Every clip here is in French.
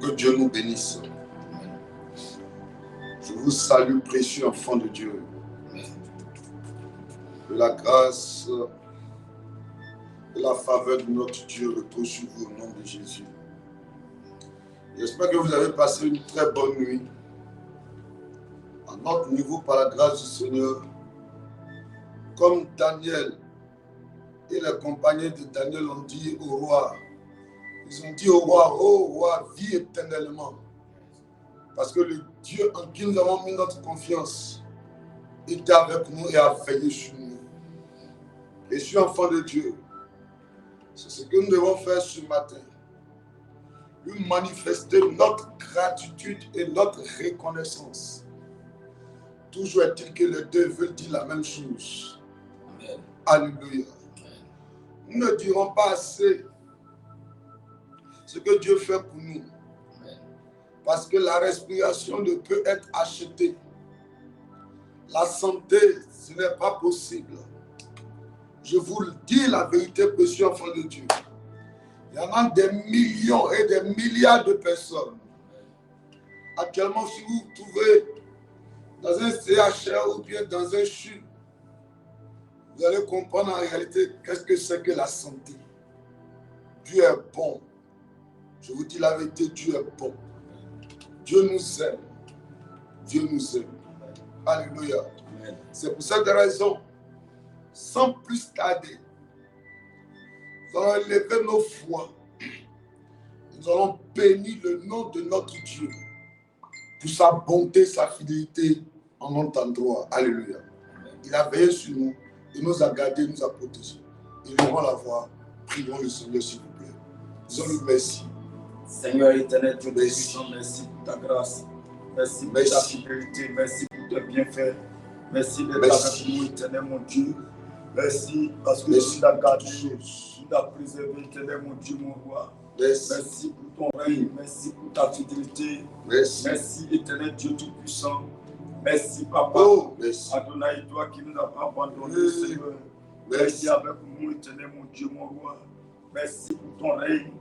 Que Dieu nous bénisse. Je vous salue, précieux enfants de Dieu. Que la grâce et la faveur de notre Dieu repose sur vous au nom de Jésus. J'espère que vous avez passé une très bonne nuit. À notre niveau, par la grâce du Seigneur, comme Daniel et les compagnons de Daniel ont dit au roi, ils ont dit au roi, ô roi, vis éternellement. Parce que le Dieu en qui nous avons mis notre confiance était avec nous et a veillé sur nous. Et je suis enfant de Dieu. C'est ce que nous devons faire ce matin. Lui manifester notre gratitude et notre reconnaissance. Toujours est-il que les deux veulent dire la même chose. Amen. Alléluia. Nous ne dirons pas assez ce que Dieu fait pour nous. Amen. Parce que la respiration ne peut être achetée. La santé, ce n'est pas possible. Je vous le dis la vérité, précieux enfants de Dieu. Il y en a des millions et des milliards de personnes. Actuellement, si vous vous trouvez dans un CHR ou bien dans un CHU, vous allez comprendre en réalité qu'est-ce que c'est que la santé. Dieu est bon. Je vous dis la vérité, Dieu est bon. Dieu nous aime. Dieu nous aime. Alléluia. C'est pour cette raison, sans plus tarder, nous allons élever nos voix. Nous allons bénir le nom de notre Dieu pour sa bonté, sa fidélité en notre endroit. Alléluia. Il a veillé sur nous, il nous a gardés, nous a protégés. Élevons la voix, prions le Seigneur s'il vous plaît. Disons-lui merci. Seigneur éternel, Dieu puissant, merci pour ta grâce. Merci pour ta fidélité, merci pour tes bienfaits. Merci d'être avec nous, éternel mon Dieu. Merci parce que tu l'as gardé, tu l'as préservé, éternel mon Dieu, mon roi. Merci pour ton règne, merci pour ta fidélité. Merci éternel Dieu tout-puissant. Merci papa. Merci. Adonai, toi qui nous as pas abandonné, Seigneur. Merci avec nous, éternel mon Dieu, mon roi. Merci pour ton règne.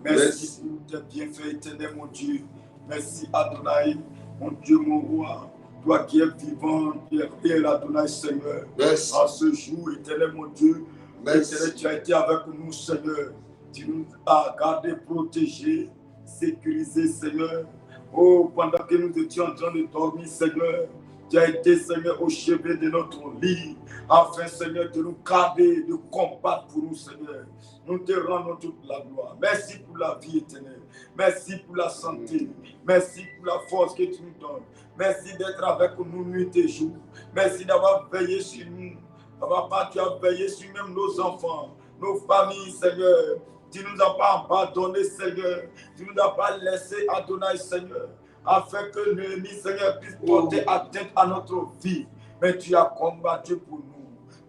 Merci pour tes bienfaits, éternel mon Dieu. Merci Adonai, mon Dieu, mon roi. Toi qui es vivant, qui es réel, Adonai, Seigneur. Merci. En ce jour, éternel mon Dieu, éternel, tu as été avec nous, Seigneur. Tu nous as gardés, protégés, sécurisés, Seigneur. Oh, pendant que nous étions en train de dormir, Seigneur, tu as été, Seigneur, au chevet de notre lit, afin, Seigneur, de nous garder, de combattre pour nous, Seigneur. Nous te rendons toute la gloire. Merci pour la vie éternelle. Merci pour la santé. Merci pour la force que tu nous donnes. Merci d'être avec nous nuit et jour. Merci d'avoir veillé sur nous. Papa, tu as veillé sur même nos enfants, nos familles, Seigneur. Tu ne nous as pas abandonnés, Seigneur. Tu ne nous as pas laissés, Adonai, Seigneur, afin que l'ennemi, Seigneur, puisse porter atteinte à notre vie. Mais tu as combattu pour nous.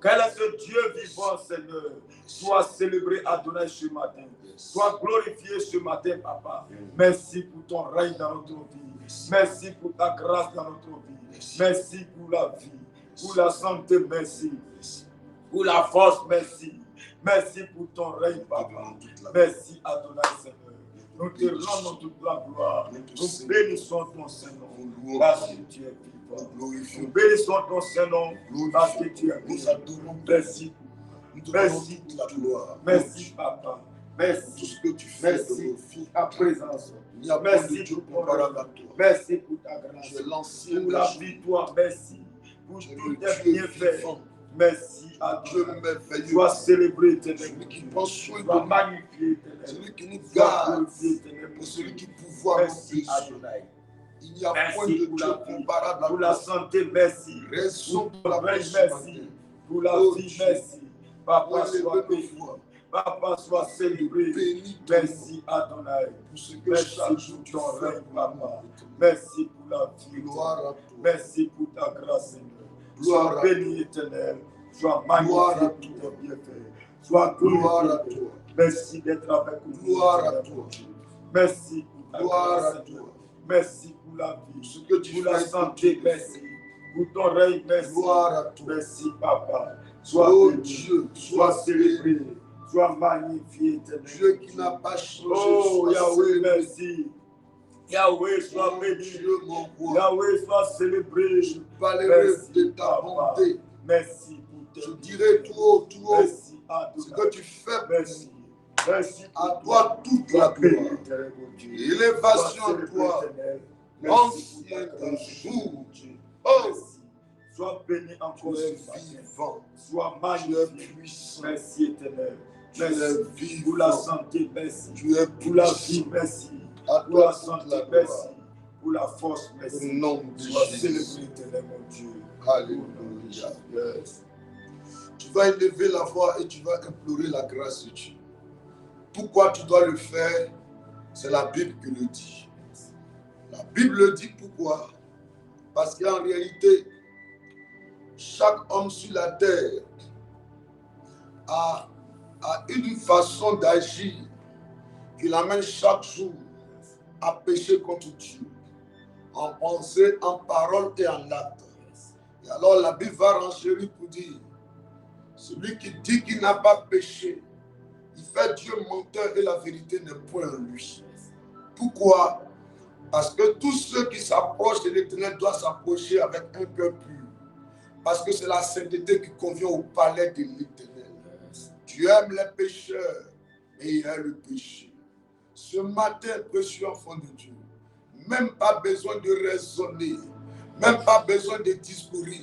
Quel est ce Dieu vivant, Seigneur? Sois célébré, Adonai, ce matin. Sois glorifié ce matin, Papa. Merci pour ton règne dans notre vie. Merci pour ta grâce dans notre vie. Merci pour la vie, pour la santé, merci. Pour la force, merci. Merci pour ton règne, Papa. Merci, Adonai, Seigneur. Nous te rendons toute la gloire. Nous bénissons ton Saint-Nom parce que tu es vivant. Nous bénissons ton Saint-Nom parce que tu es vivant. Merci. Merci, merci, Papa. Merci pour tout ce que tu fais. Merci pour ta présence. Merci pour ton règne. Merci pour ta grâce. Pour la victoire, merci. Pour tout tes bienfaits. Merci à Dieu. Sois célébré, celui qui prend soin de nous, magnifié, celui qui nous garde, pour celui qui pouvoir nous Adonai. Il n'y a point de Dieu comparable pour la santé, merci. Raison pour la merci. Pour la vie, merci. Papa, sois béni. Papa, sois célébré. Merci Adonai. Merci pour ton règne, Papa. Merci pour la vie. Merci pour ta grâce, Seigneur. Sois béni éternel, sois magnifié pour tes bienfaits, sois glorifié à toi. Merci d'être avec nous. Gloire à toi. Merci pour ta grâce, Seigneur. Merci pour la vie, pour la santé, merci. Pour ton règne, merci. Gloire à toi. Merci, Papa. Sois béni, Dieu, sois célébré, sois magnifié éternel. Dieu qui n'a pas changé. Oh, Yahweh, merci. Yahweh, sois béni. Dieu, mon roi. Yahweh, sois célébré. Je parlerai de ta bonté. Merci pour Je dirai tout haut, merci, ce que tu fais. Merci. Merci à toi toute la gloire. Élévation à toi. Ancien de jour. Oh, sois béni encore tu es vivant. Sois magnifique. Tu es puissant. Merci éternel. Tu es vivant. Pour la santé, merci. Tu es pour la vie, merci. Pour la santé, merci. Pour la force, merci. Au nom de sois Jésus. célébré éternel, mon Dieu. Alléluia. Yes. Tu vas élever la voix et tu vas implorer la grâce de Dieu. Pourquoi tu dois le faire? C'est la Bible qui le dit. La Bible le dit pourquoi? Parce qu'en réalité, chaque homme sur la terre a une façon d'agir qui l'amène chaque jour à pécher contre Dieu, en pensée, en parole et en acte. Et alors la Bible va renchérir pour dire, celui qui dit qu'il n'a pas péché, il fait Dieu menteur et la vérité n'est point en lui. Pourquoi? Parce que tous ceux qui s'approchent de l'Éternel doivent s'approcher avec un cœur pur. Parce que c'est la sainteté qui convient au palais de l'Éternel. Tu aimes les pécheurs, mais il y a le péché. Ce matin, précieux enfant de Dieu, même pas besoin de raisonner, même pas besoin de discourir.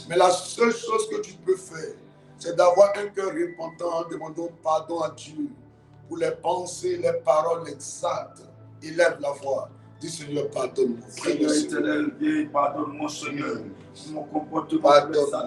Mais la seule chose que tu peux faire, c'est d'avoir un cœur repentant en demandant pardon à Dieu pour les pensées, les paroles exactes. Élève la voix. Dis Seigneur, pardonne-moi. Seigneur éternel, viens, pardonne-moi, Seigneur. Mon comportement,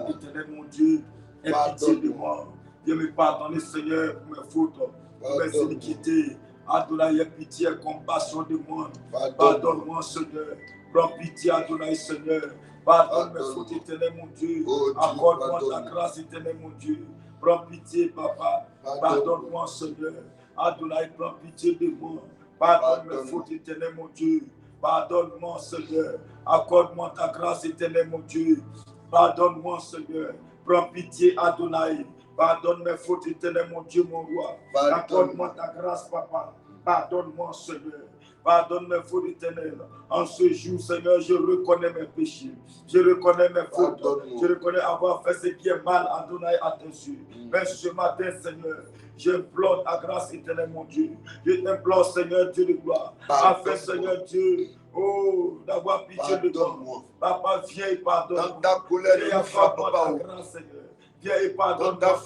éternel, mon Dieu, aie pitié de moi. Viens me pardonner, Seigneur, pour mes fautes, pour mes iniquités. Adonai, aie pitié et compassion de moi. Pardonne-moi, Seigneur. Prends pitié, Adonai, Seigneur. Pardonne mes fautes, éternel, mon Dieu. Accorde-moi ta grâce, éternel, mon Dieu. Prends pitié, Papa. Pardonne-moi, Seigneur. Adonai, prends pitié de moi. Pardonne mes fautes, éternel, mon Dieu. Pardonne-moi, Seigneur. Accorde-moi ta grâce, éternel, mon Dieu. Pardonne-moi, Seigneur. Prends pitié, Adonai. Pardonne mes fautes, éternel, mon Dieu, mon roi. Accorde-moi ta grâce, Papa. Pardonne-moi, Seigneur. Pardonne mes fautes éternelles. En ce jour, Seigneur, je reconnais mes péchés. Je reconnais mes fautes. Je reconnais avoir fait ce qui est mal, Adonai, à tes yeux. Mais ce matin, Seigneur, j'implore ta grâce éternelle, mon Dieu. Je t'implore, Seigneur, Dieu de gloire. Afin, Seigneur Dieu, oh, d'avoir pitié de toi. Papa, viens et pardonne. Dans ta colère, viens accorde-moi ta grâce, Seigneur. Viens et pardonne-moi.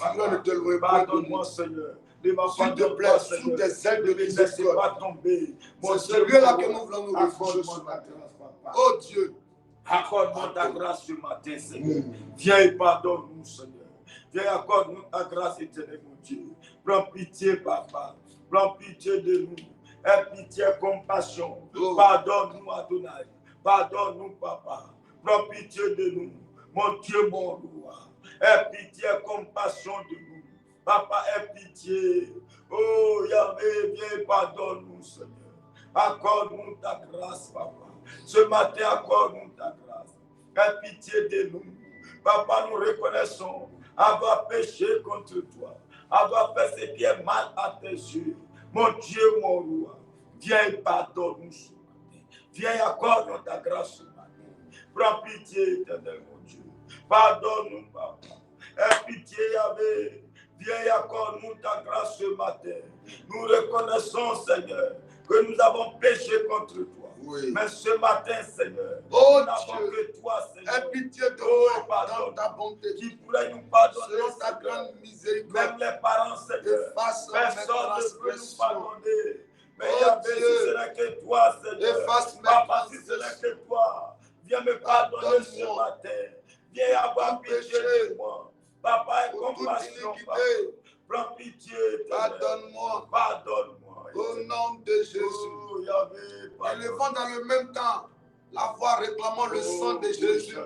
Pardonne-moi, Seigneur. S'il te plaît, sous tes ailes de miséricorde, pas tomber. C'est celui-là que nous voulons nous réfugier ce matin. Oh Dieu, accorde-moi ta grâce ce matin, Seigneur. Viens et pardonne-nous, Seigneur. Viens et accorde-nous ta grâce éternelle, mon Dieu. Prends pitié, Papa. Prends pitié de nous. Aie pitié, compassion. Pardonne-nous, Adonai. Pardonne-nous, Papa. Prends pitié de nous. Mon Dieu, mon roi. Aie pitié, compassion de nous. Papa, aie pitié. Oh, Yahvé, viens, pardonne-nous, Seigneur. Accorde-nous ta grâce, Papa. Ce matin, accorde-nous ta grâce. Aie pitié de nous. Papa, nous reconnaissons avoir péché contre toi, avoir fait ce qui est mal à tes yeux. Mon Dieu, mon roi, viens et pardonne-nous ce matin. Viens et accorde-nous ta grâce ce matin. Prends pitié, éternel, mon Dieu. Pardonne-nous, Papa. Aie pitié, Yahvé. Viens et accorde-nous ta grâce ce matin. Nous reconnaissons, Seigneur, que nous avons péché contre toi. Oui. Mais ce matin, Seigneur, nous n'avons que toi, Seigneur. Aie pitié de nous dans ta bonté. Qui pourrait nous pardonner, selon ta grande miséricorde. Même les parents, Seigneur. Personne ne peut nous pardonner. Mais Yahvé, si ce n'est que toi, Seigneur. Papa, si ce n'est que toi, viens me pardonner ce matin. Viens avoir pitié de moi. Papa, aie compassion, Papa. Prends pitié. Pardonne-moi. Pardonne-moi. Au nom de Jésus. Élevons dans le même temps la voix réclamant le sang de Jésus.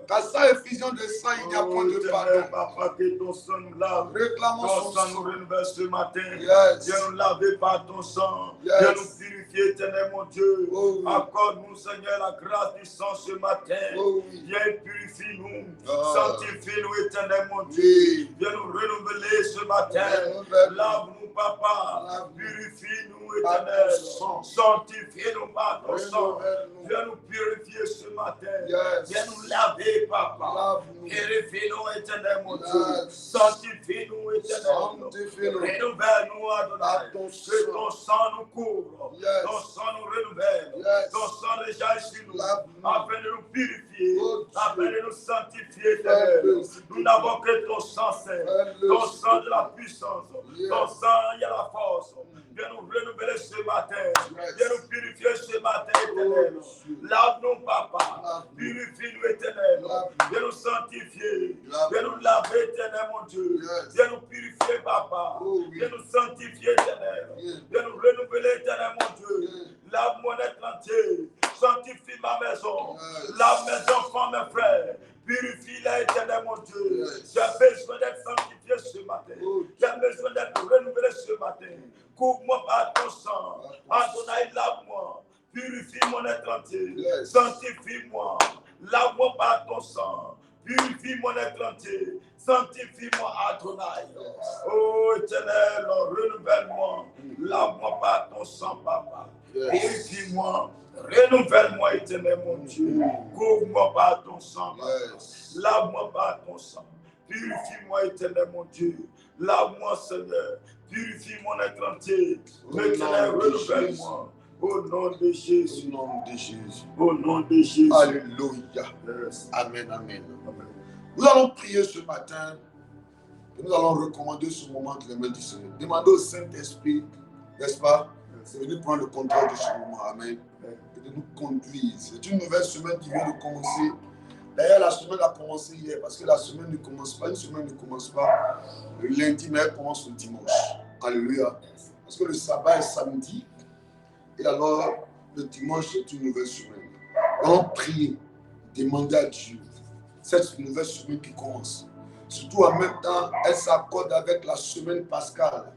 Car sans effusion de sang, il n'y a point de pardon. Papa, que ton sang nous lave. Réclamons Ton son sang nous sang. renouvelle ce matin. Yes. Viens nous laver par ton sang. Yes. Viens nous purifier, éternel mon Dieu. Oh, oui. Accorde-nous, Seigneur, la grâce du sang ce matin. Oh, oui. Viens purifie-nous. Ah. Sanctifie-nous, éternel mon Dieu. Oui. Viens nous renouveler ce matin. Renouvelle-nous. Lave-nous, Papa. Lave-nous. Purifie-nous, Par éternel. ton sang. Sanctifie-nous par ton sang. Renouvelle-nous. Viens nous purifier ce matin. Yes. Viens nous laver, Papa. Lave-nous. Purifie-nous, éternel mon Yes. Dieu. Sanctifie-nous, éternel. Sanctifie-nous. Renouvelle-nous, Adonai. Par ton Que ton sang nous couvre. Yes. Ton sang nous renouvelle. Yes. Ton sang déjà sur nous. Lave-nous. Afin de nous purifier. Oh, Dieu. Afin de nous sanctifier, éternel. Fais-le. Nous n'avons que ton sang saint. Fais-le. Ton sang de la puissance. Yes. Ton sang, il y a la force. Viens nous renouveler ce matin. Yes. Viens nous purifier ce matin, éternel. Oh, Dieu. Lave-nous, Papa. Lave-nous. Purifie-nous, éternel. Lave-nous. Viens nous sanctifier. Lave-nous. Viens nous laver, éternel, mon Dieu. Yes. Viens nous purifier, Papa. Oh, oui. Viens nous sanctifier, éternel. Yes. Viens nous renouveler, éternel, mon Dieu. Yes. Lave mon être entier. Sanctifie ma maison. Yes. Lave mes enfants, mes frères. Purifie-les, éternel, mon Dieu. Yes. J'ai besoin d'être sanctifié ce matin. Oh, J'ai besoin d'être renouvelé ce matin. Couvre-moi par ton sang. Adonai, lave-moi. Purifie mon être entier. Yes. Sanctifie-moi. Lave-moi par ton sang. Purifie mon être entier. Sanctifie-moi, Adonai. Yes. Oh, éternel, renouvelle-moi. Lave-moi par ton sang, Papa. Yes. Purifie-moi. Renouvelle-moi, éternel, mon Dieu. Couvre-moi par ton sang, Papa. Yes. Lave-moi par ton sang. Purifie-moi, éternel, mon Dieu. Lave-moi, Seigneur. Purifie mon être entier. Au Éternel, nom de renouvelle-moi. Au nom de Au Jésus. nom de Jésus. Au nom de Jésus. Alléluia. Yes. Amen, amen. Nous allons prier ce matin et nous allons recommander ce moment de les mains du Seigneur. Demandez au Saint-Esprit, n'est-ce pas, de venir prendre le contrôle de ce moment. Amen. Et de nous conduire. C'est une nouvelle semaine qui vient de commencer. D'ailleurs, la semaine a commencé hier parce que la semaine ne commence pas. Une semaine ne commence pas le lundi, mais elle commence le dimanche. Alléluia. Parce que le sabbat est samedi. Et alors, le dimanche, c'est une nouvelle semaine. On prie, demander à Dieu cette nouvelle semaine qui commence. Surtout en même temps, elle s'accorde avec la semaine pascale.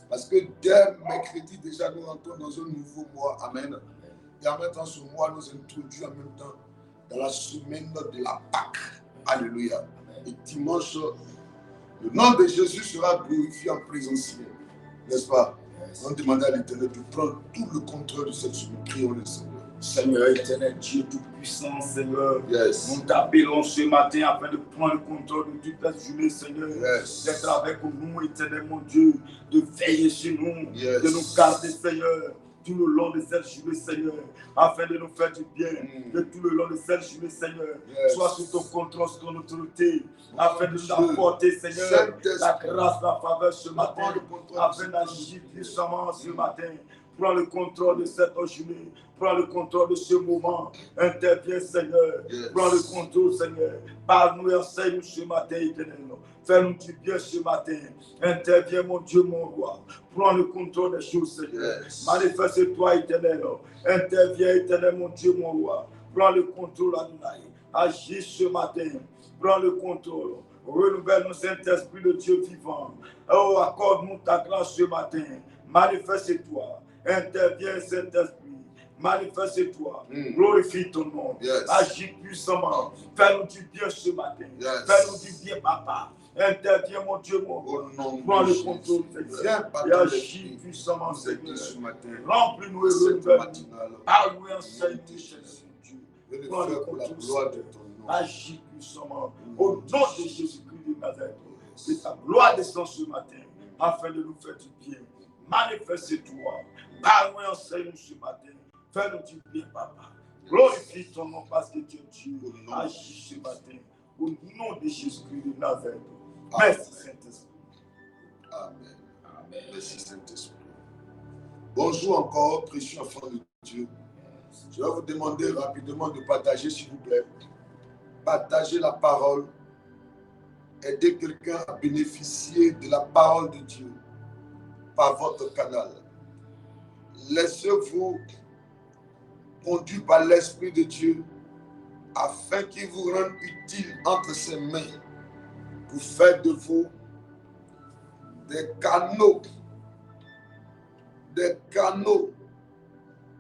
Parce que dès mercredi, déjà, nous rentrons dans un nouveau mois. Amen. Et en même temps, ce mois nous introduit en même temps dans la semaine de la Pâque. Alléluia. Et dimanche, le nom de Jésus sera glorifié en présentiel. N'est-ce pas? On demande à l'Éternel de prendre tout le contrôle de cette semaine. Prions le Seigneur. Seigneur éternel, Dieu tout-puissant, Seigneur, Yes. nous t'appelons ce matin afin de prendre le contrôle de toute la journée, Seigneur. Yes. D'être avec nous, éternel mon Dieu, de veiller sur nous, Yes. de nous garder, Seigneur, tout le long de cette journée, Seigneur, afin de nous faire du bien, de tout le long de cette journée, Seigneur. Yes. Sois sous ton contrôle, sous ton autorité, afin de nous apporter, Seigneur, Saint-Esprit. la grâce, la faveur ce Prends matin, le contrôle de afin cette d'agir puissamment ce matin. Prends le contrôle de cette journée. Prends le contrôle de ce moment. Interviens, Seigneur. Yes. Prends le contrôle, Seigneur. Parle-nous et enseigne-nous ce matin, éternel. Fais-nous du bien ce matin. Interviens, mon Dieu, mon roi. Prends le contrôle des choses, Seigneur. Yes. Manifeste-toi, éternel. Interviens, éternel, mon Dieu, mon roi. Prends le contrôle, Adonai. Agis ce matin. Prends le contrôle. Renouvelle-nous, Saint-Esprit de Dieu vivant. Oh, accorde-nous ta grâce ce matin. Manifeste-toi. Interviens, Saint-Esprit. Manifeste-toi. Glorifie ton nom. Yes. Agis puissamment. Fais-nous du bien ce matin. Yes. Fais-nous du bien, papa. Interviens, mon Dieu, mon roi. Au nom Prends de le Jésus. contrôle, Viens Seigneur. par Et ton agis esprit. puissamment, Nous aider Seigneur. ce matin. Remplis-nous et Cette renouvelle-nous. matinale. Parle-nous et enseigne-nous, Dieu. Je le Prends le fais pour la contrôle, gloire de Seigneur. ton nom. Agis puissamment. Au nom de Jésus-Christ de Nazareth. Que ta gloire descende ce matin afin de nous faire du bien. Manifeste-toi. Parle-nous et enseigne-nous ce matin. Fais-nous du bien, papa. Glorifie ton nom parce que tu es Dieu. Agis ce matin. Au nom de Jésus-Christ de Nazareth. Merci, Saint-Esprit. Amen. Amen. Merci Saint-Esprit. Bonjour encore, précieux enfants de Dieu. Je vais vous demander rapidement de partager, s'il vous plaît. Partagez la parole. Aidez quelqu'un à bénéficier de la parole de Dieu par votre canal. Laissez-vous conduire par l'Esprit de Dieu afin qu'il vous rende utile entre ses mains pour faire de vous des canaux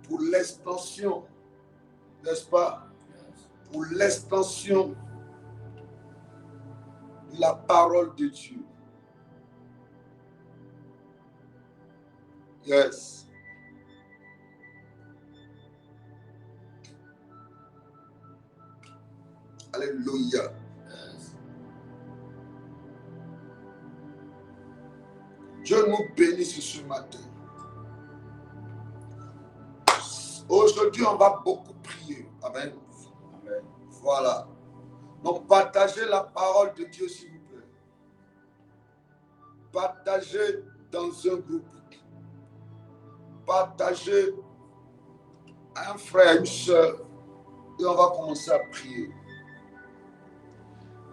pour l'extension, n'est-ce pas? Pour l'extension de la parole de Dieu. Yes. Alléluia. Dieu nous bénisse ce matin. Aujourd'hui, on va beaucoup prier. Amen. Amen. Voilà. Donc, partagez la parole de Dieu, s'il vous plaît. Partagez dans un groupe. Partagez à un frère, une soeur. Et on va commencer à prier.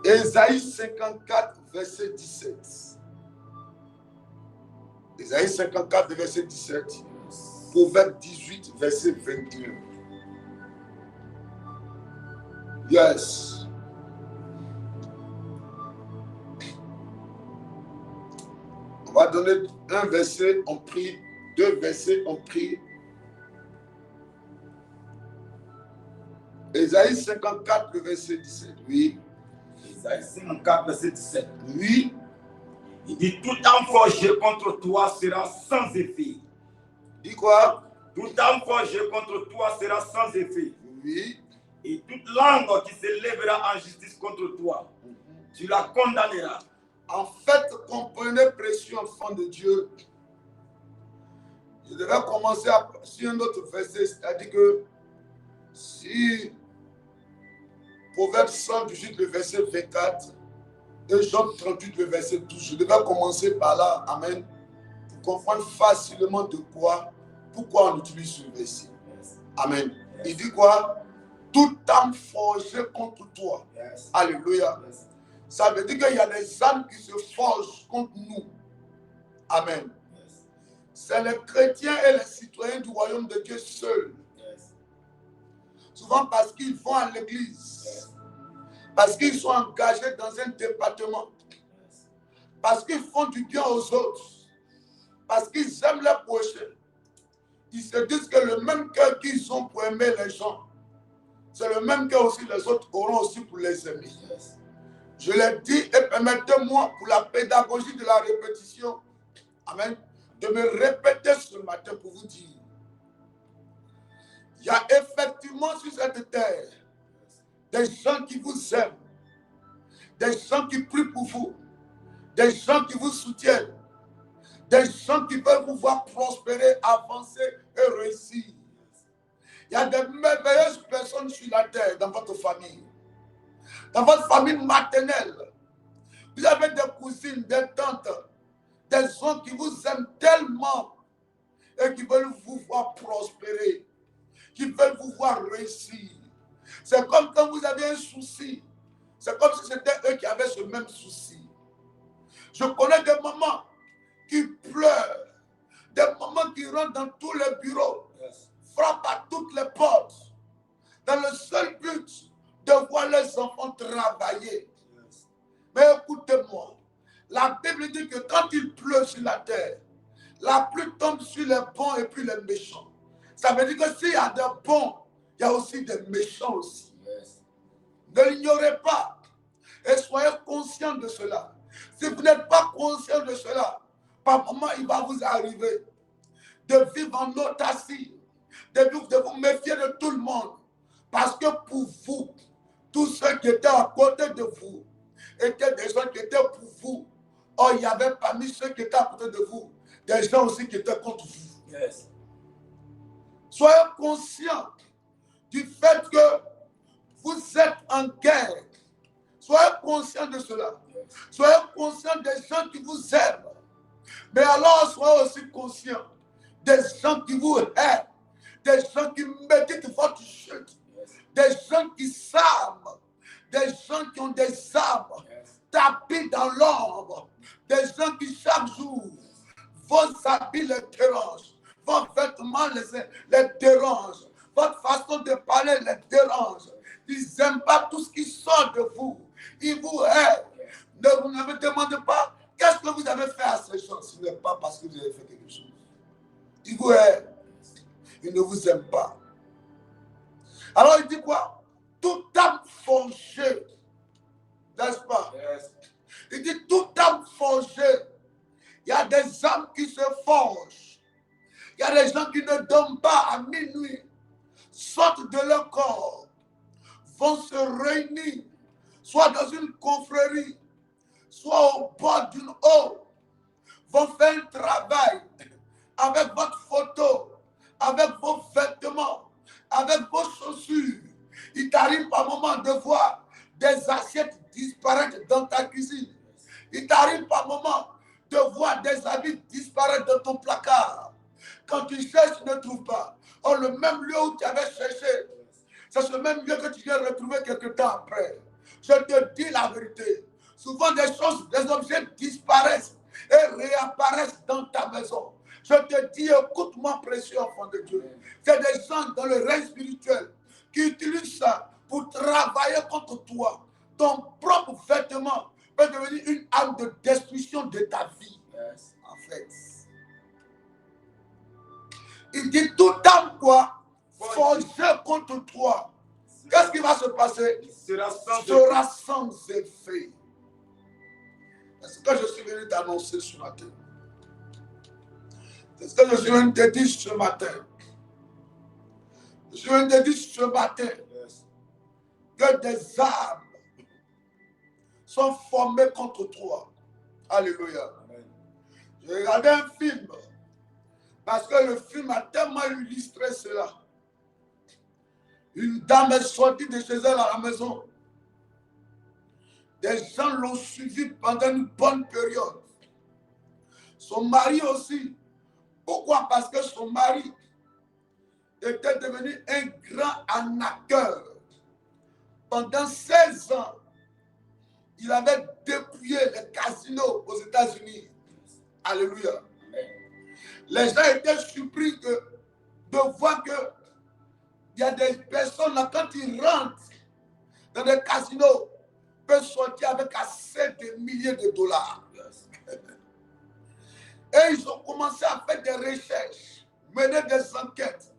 Ésaïe 54, verset 17. Ésaïe 54, verset 17. Proverbe 18, verset 21. Yes. On va donner un verset, on prie. Deux versets, on prie. Ésaïe 54, verset 17. Oui. Ésaïe 54, verset 17. Oui. Il dit, tout âme forgée contre toi sera sans effet. Dit quoi? Toute âme forgée contre toi sera sans effet. Oui. Et toute langue qui se lèvera en justice contre toi, tu la condamneras. En fait, comprenez, précieux enfant de Dieu, je devais commencer sur un autre verset, c'est-à-dire que si Proverbe 118, le verset 24, et Job 38, le verset 12, je devais commencer par là, amen, pour comprendre facilement pourquoi on utilise ce verset. Amen. Yes. Il dit quoi? Toute âme forgée contre toi. Yes. Alléluia. Yes. Ça veut dire qu'il y a des âmes qui se forgent contre nous. Amen. Yes. C'est les chrétiens et les citoyens du royaume de Dieu seuls. Yes. Souvent parce qu'ils vont à l'église. Yes. Parce qu'ils sont engagés dans un département. Yes. Parce qu'ils font du bien aux autres. Parce qu'ils aiment les prochains. Ils se disent que le même cœur qu'ils ont pour aimer les gens, c'est le même cœur aussi les autres auront aussi pour les aimer. Yes. Je l'ai dit et permettez-moi pour la pédagogie de la répétition, amen, de me répéter ce matin pour vous dire. Il y a effectivement sur cette terre des gens qui vous aiment, des gens qui prient pour vous, des gens qui vous soutiennent, des gens qui veulent vous voir prospérer, avancer et réussir. Il y a de merveilleuses personnes sur la terre dans votre famille. Dans votre famille maternelle. Vous avez des cousines, des tantes, des gens qui vous aiment tellement et qui veulent vous voir prospérer, qui veulent vous voir réussir. C'est comme quand vous avez un souci. C'est comme si c'était eux qui avaient ce même souci. Je connais des mamans qui pleurent, des mamans qui rentrent dans tous les bureaux, frappent à toutes les portes, dans le seul but de voir les enfants travailler. Mais écoutez-moi, la Bible dit que quand il pleut sur la terre, la pluie tombe sur les bons et puis les méchants. Ça veut dire que s'il y a des bons, il y a aussi des méchants aussi. Ne l'ignorez pas et soyez conscients de cela. Si vous n'êtes pas conscient de cela, par moment il va vous arriver de vivre en autarcie, de vous méfier de tout le monde. Parce que pour vous, tous ceux qui étaient à côté de vous étaient des gens qui étaient pour vous. Or, il y avait parmi ceux qui étaient à côté de vous des gens aussi qui étaient contre vous. Yes. Soyez conscients du fait que vous êtes en guerre. Soyez conscients de cela. Yes. Soyez conscients des gens qui vous aiment. Mais alors, soyez aussi conscients des gens qui vous aiment, des gens qui méditent votre chute, des gens qui savent, des gens qui ont des arbres tapis dans l'ombre, des gens qui chaque jour, vos habits les dérangent, vos vêtements les dérangent, votre façon de parler les dérange. Ils n'aiment pas tout ce qui sort de vous. Ils vous aiment. Ne me demandez pas qu'est-ce que vous avez fait à ces gens. Ce n'est pas parce que vous avez fait quelque chose. Ils vous aiment. Ils ne vous aiment pas. Alors il dit quoi? Toute âme forgée. N'est-ce pas? Il dit toute âme forgée. Il y a des âmes qui se forgent. Il y a des gens qui ne dorment pas à minuit. Sortent de leur corps. Vont se réunir. Soit dans une confrérie. Soit au bord d'une eau. Vont faire un travail. Avec votre photo. Avec vos vêtements. Avec vos chaussures. Il t'arrive par moment de voir des assiettes disparaître dans ta cuisine. Il t'arrive par moment de voir des habits disparaître dans ton placard. Quand tu cherches, tu ne trouves pas. Or, le même lieu où tu avais cherché, c'est ce même lieu que tu viens retrouver quelque temps après. Je te dis la vérité. Souvent, des choses, des objets disparaissent et réapparaissent dans ta maison. Je te dis, écoute-moi, précieux enfant de Dieu. C'est des gens dans le règne spirituel qui utilisent ça pour travailler contre toi. Ton propre vêtement peut devenir une arme de destruction de ta vie. En fait. Il dit tout âme quoi? Forgé contre toi. Qu'est-ce qui va se passer? Sera sans effet. C'est ce que je suis venu t'annoncer ce matin. C'est ce que je suis venu te dire ce matin. Je suis venu te dire ce matin que des âmes sont formées contre toi. Alléluia. J'ai regardé un film parce que le film a tellement illustré cela. Une dame est sortie de chez elle à la maison. Des gens l'ont suivi pendant une bonne période. Son mari aussi. Pourquoi? Parce que son mari était devenu un grand arnaqueur. Pendant 16 ans, il avait dépouillé les casinos aux États-Unis. Alléluia. Les gens étaient surpris de voir que il y a des personnes là, quand ils rentrent dans des casinos, peuvent sortir avec assez de milliers de dollars. Et ils ont commencé à faire des recherches, mener des enquêtes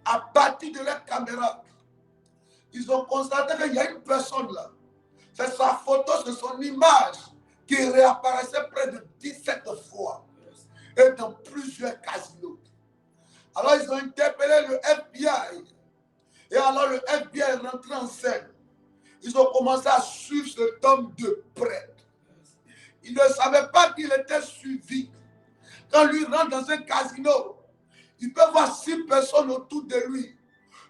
à partir de leurs caméras. Ils ont constaté qu'il y a une personne là. C'est sa photo, c'est son image qui réapparaissait près de 17 fois et dans plusieurs casinos. Alors ils ont interpellé le FBI. Et alors le FBI est rentré en scène. Ils ont commencé à suivre cet homme de près. Ils ne savaient pas qu'il était suivi. Quand lui rentre dans un casino, il peut voir 6 personnes autour de lui.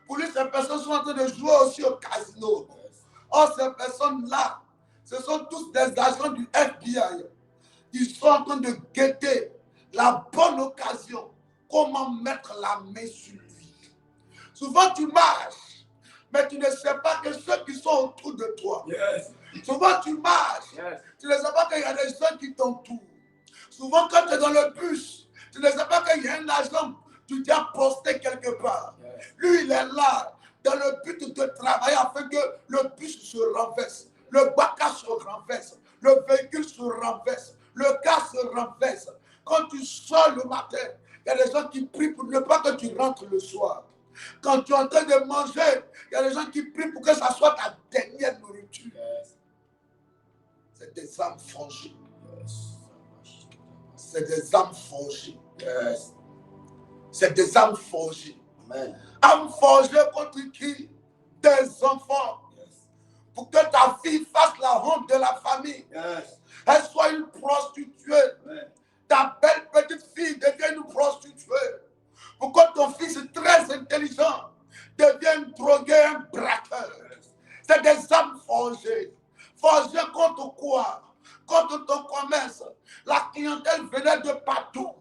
Pour lui, ces personnes sont en train de jouer aussi au casino. Or, ces personnes-là, ce sont tous des agents du FBI. Ils sont en train de guetter la bonne occasion. Comment mettre la main sur lui. Souvent, tu marches, mais tu ne sais pas que ceux qui sont autour de toi. Souvent, tu marches, tu ne sais pas qu'il y a des gens qui t'entourent. Souvent, quand tu es dans le bus, tu ne sais pas qu'il y a un agent, tu t'as posté quelque part. Lui, il est là, dans le but de travailler afin que le bus se renverse, le baka se renverse, le véhicule se renverse, le car se renverse. Quand tu sors le matin, il y a des gens qui prient pour ne pas que tu rentres le soir. Quand tu es en train de manger, il y a des gens qui prient pour que ça soit ta dernière nourriture. C'est des âmes forgées. C'est des âmes forgées. C'est des âmes forgées. Âmes forgées contre qui? Tes enfants. Pour que ta fille fasse la honte de la famille. Elle soit une prostituée. Ta belle petite fille devient une prostituée. Pour que ton fils très intelligent devienne drogué, un braqueur. C'est des âmes forgées. Forgées contre quoi? Contre ton commerce. La clientèle venait de partout.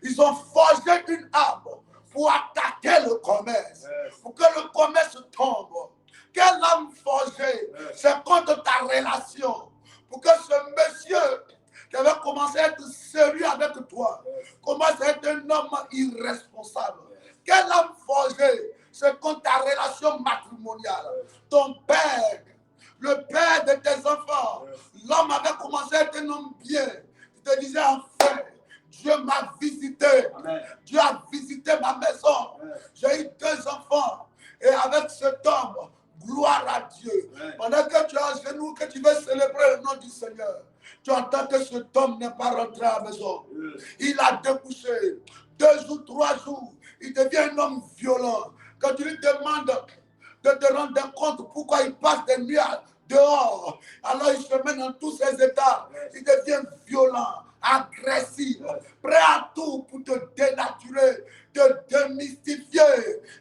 Ils ont forgé une arme pour attaquer le commerce. Pour que le commerce tombe. Quelle âme forgée? C'est contre ta relation. Pour que ce monsieur qui avait commencé à être sérieux avec toi commence à être un homme irresponsable. Quelle âme forgée? C'est contre ta relation matrimoniale. ton père, le père de tes enfants, l'homme avait commencé à être un homme bien. Tu te disais enfin, Dieu m'a visité. Amen. Dieu a visité ma maison. J'ai eu 2 enfants. Et avec cet homme, gloire à Dieu. Pendant que tu es à genoux, que tu veux célébrer le nom du Seigneur, tu entends que cet homme n'est pas rentré à la maison. Il a découché. 2 ou 3 jours, il devient un homme violent. Quand tu lui demandes de te rendre compte pourquoi il passe des nuits dehors, alors il se met dans tous ses états. Il devient violent, agressif, prêt à tout pour te dénaturer, te démystifier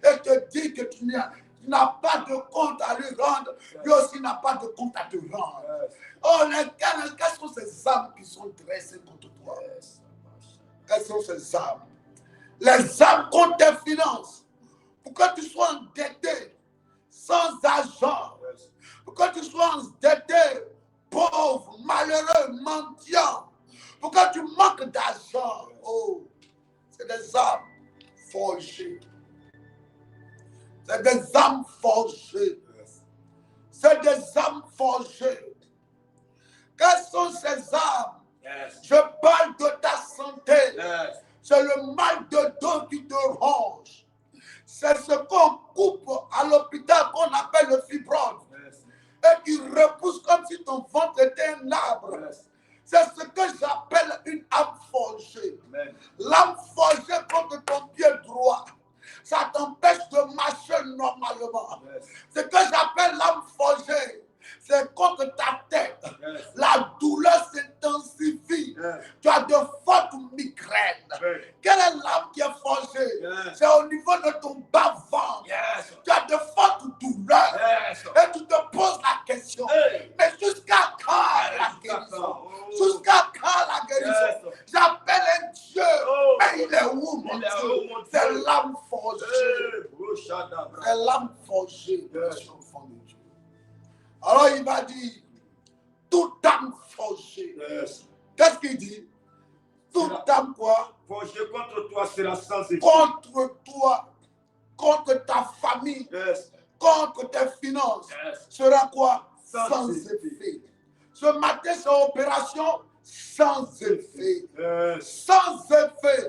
et te dire que tu n'as pas de compte à lui rendre, lui aussi n'a pas de compte à te rendre. Oh, quelles sont ces âmes qui sont dressées contre toi? Quelles sont ces âmes? Les âmes contre tes finances. Pour que tu sois endetté, sans argent. Pour que tu sois endetté, pauvre, malheureux, mendiant. Pour que tu manques d'argent. Oh, c'est des âmes forgées. C'est des âmes forgées. C'est des âmes forgées. Quelles sont ces âmes? Je parle de ta santé. C'est le mal de dos qui te ronge. C'est ce qu'on coupe à l'hôpital qu'on appelle le fibrome. Et qui repousse comme si ton ventre était un arbre. C'est ce que j'appelle une âme forgée. L'âme forgée contre ton pied droit. Ça t'empêche de marcher normalement. Ce que j'appelle l'âme forgée, c'est contre ta tête. La douleur s'intensifie. Tu as de fortes migraines. Quelle est l'âme qui est forgée? C'est au niveau de ton bas-ventre. Tu as de fortes douleurs. Et tu te poses la question. Mais jusqu'à quand la guérison? Jusqu'à quand la guérison? J'appelle un Dieu. Mais il est où, mon Dieu? C'est l'âme forgée. C'est l'âme forgée de l'enfant de Dieu. Alors il va dire, toute âme forgée. Qu'est-ce qu'il dit? Toute âme quoi? Forgée contre toi sera sans effet. Contre toi, contre ta famille, contre tes finances, sera quoi? Sans effet. Ce matin, c'est opération sans effet. Sans effet.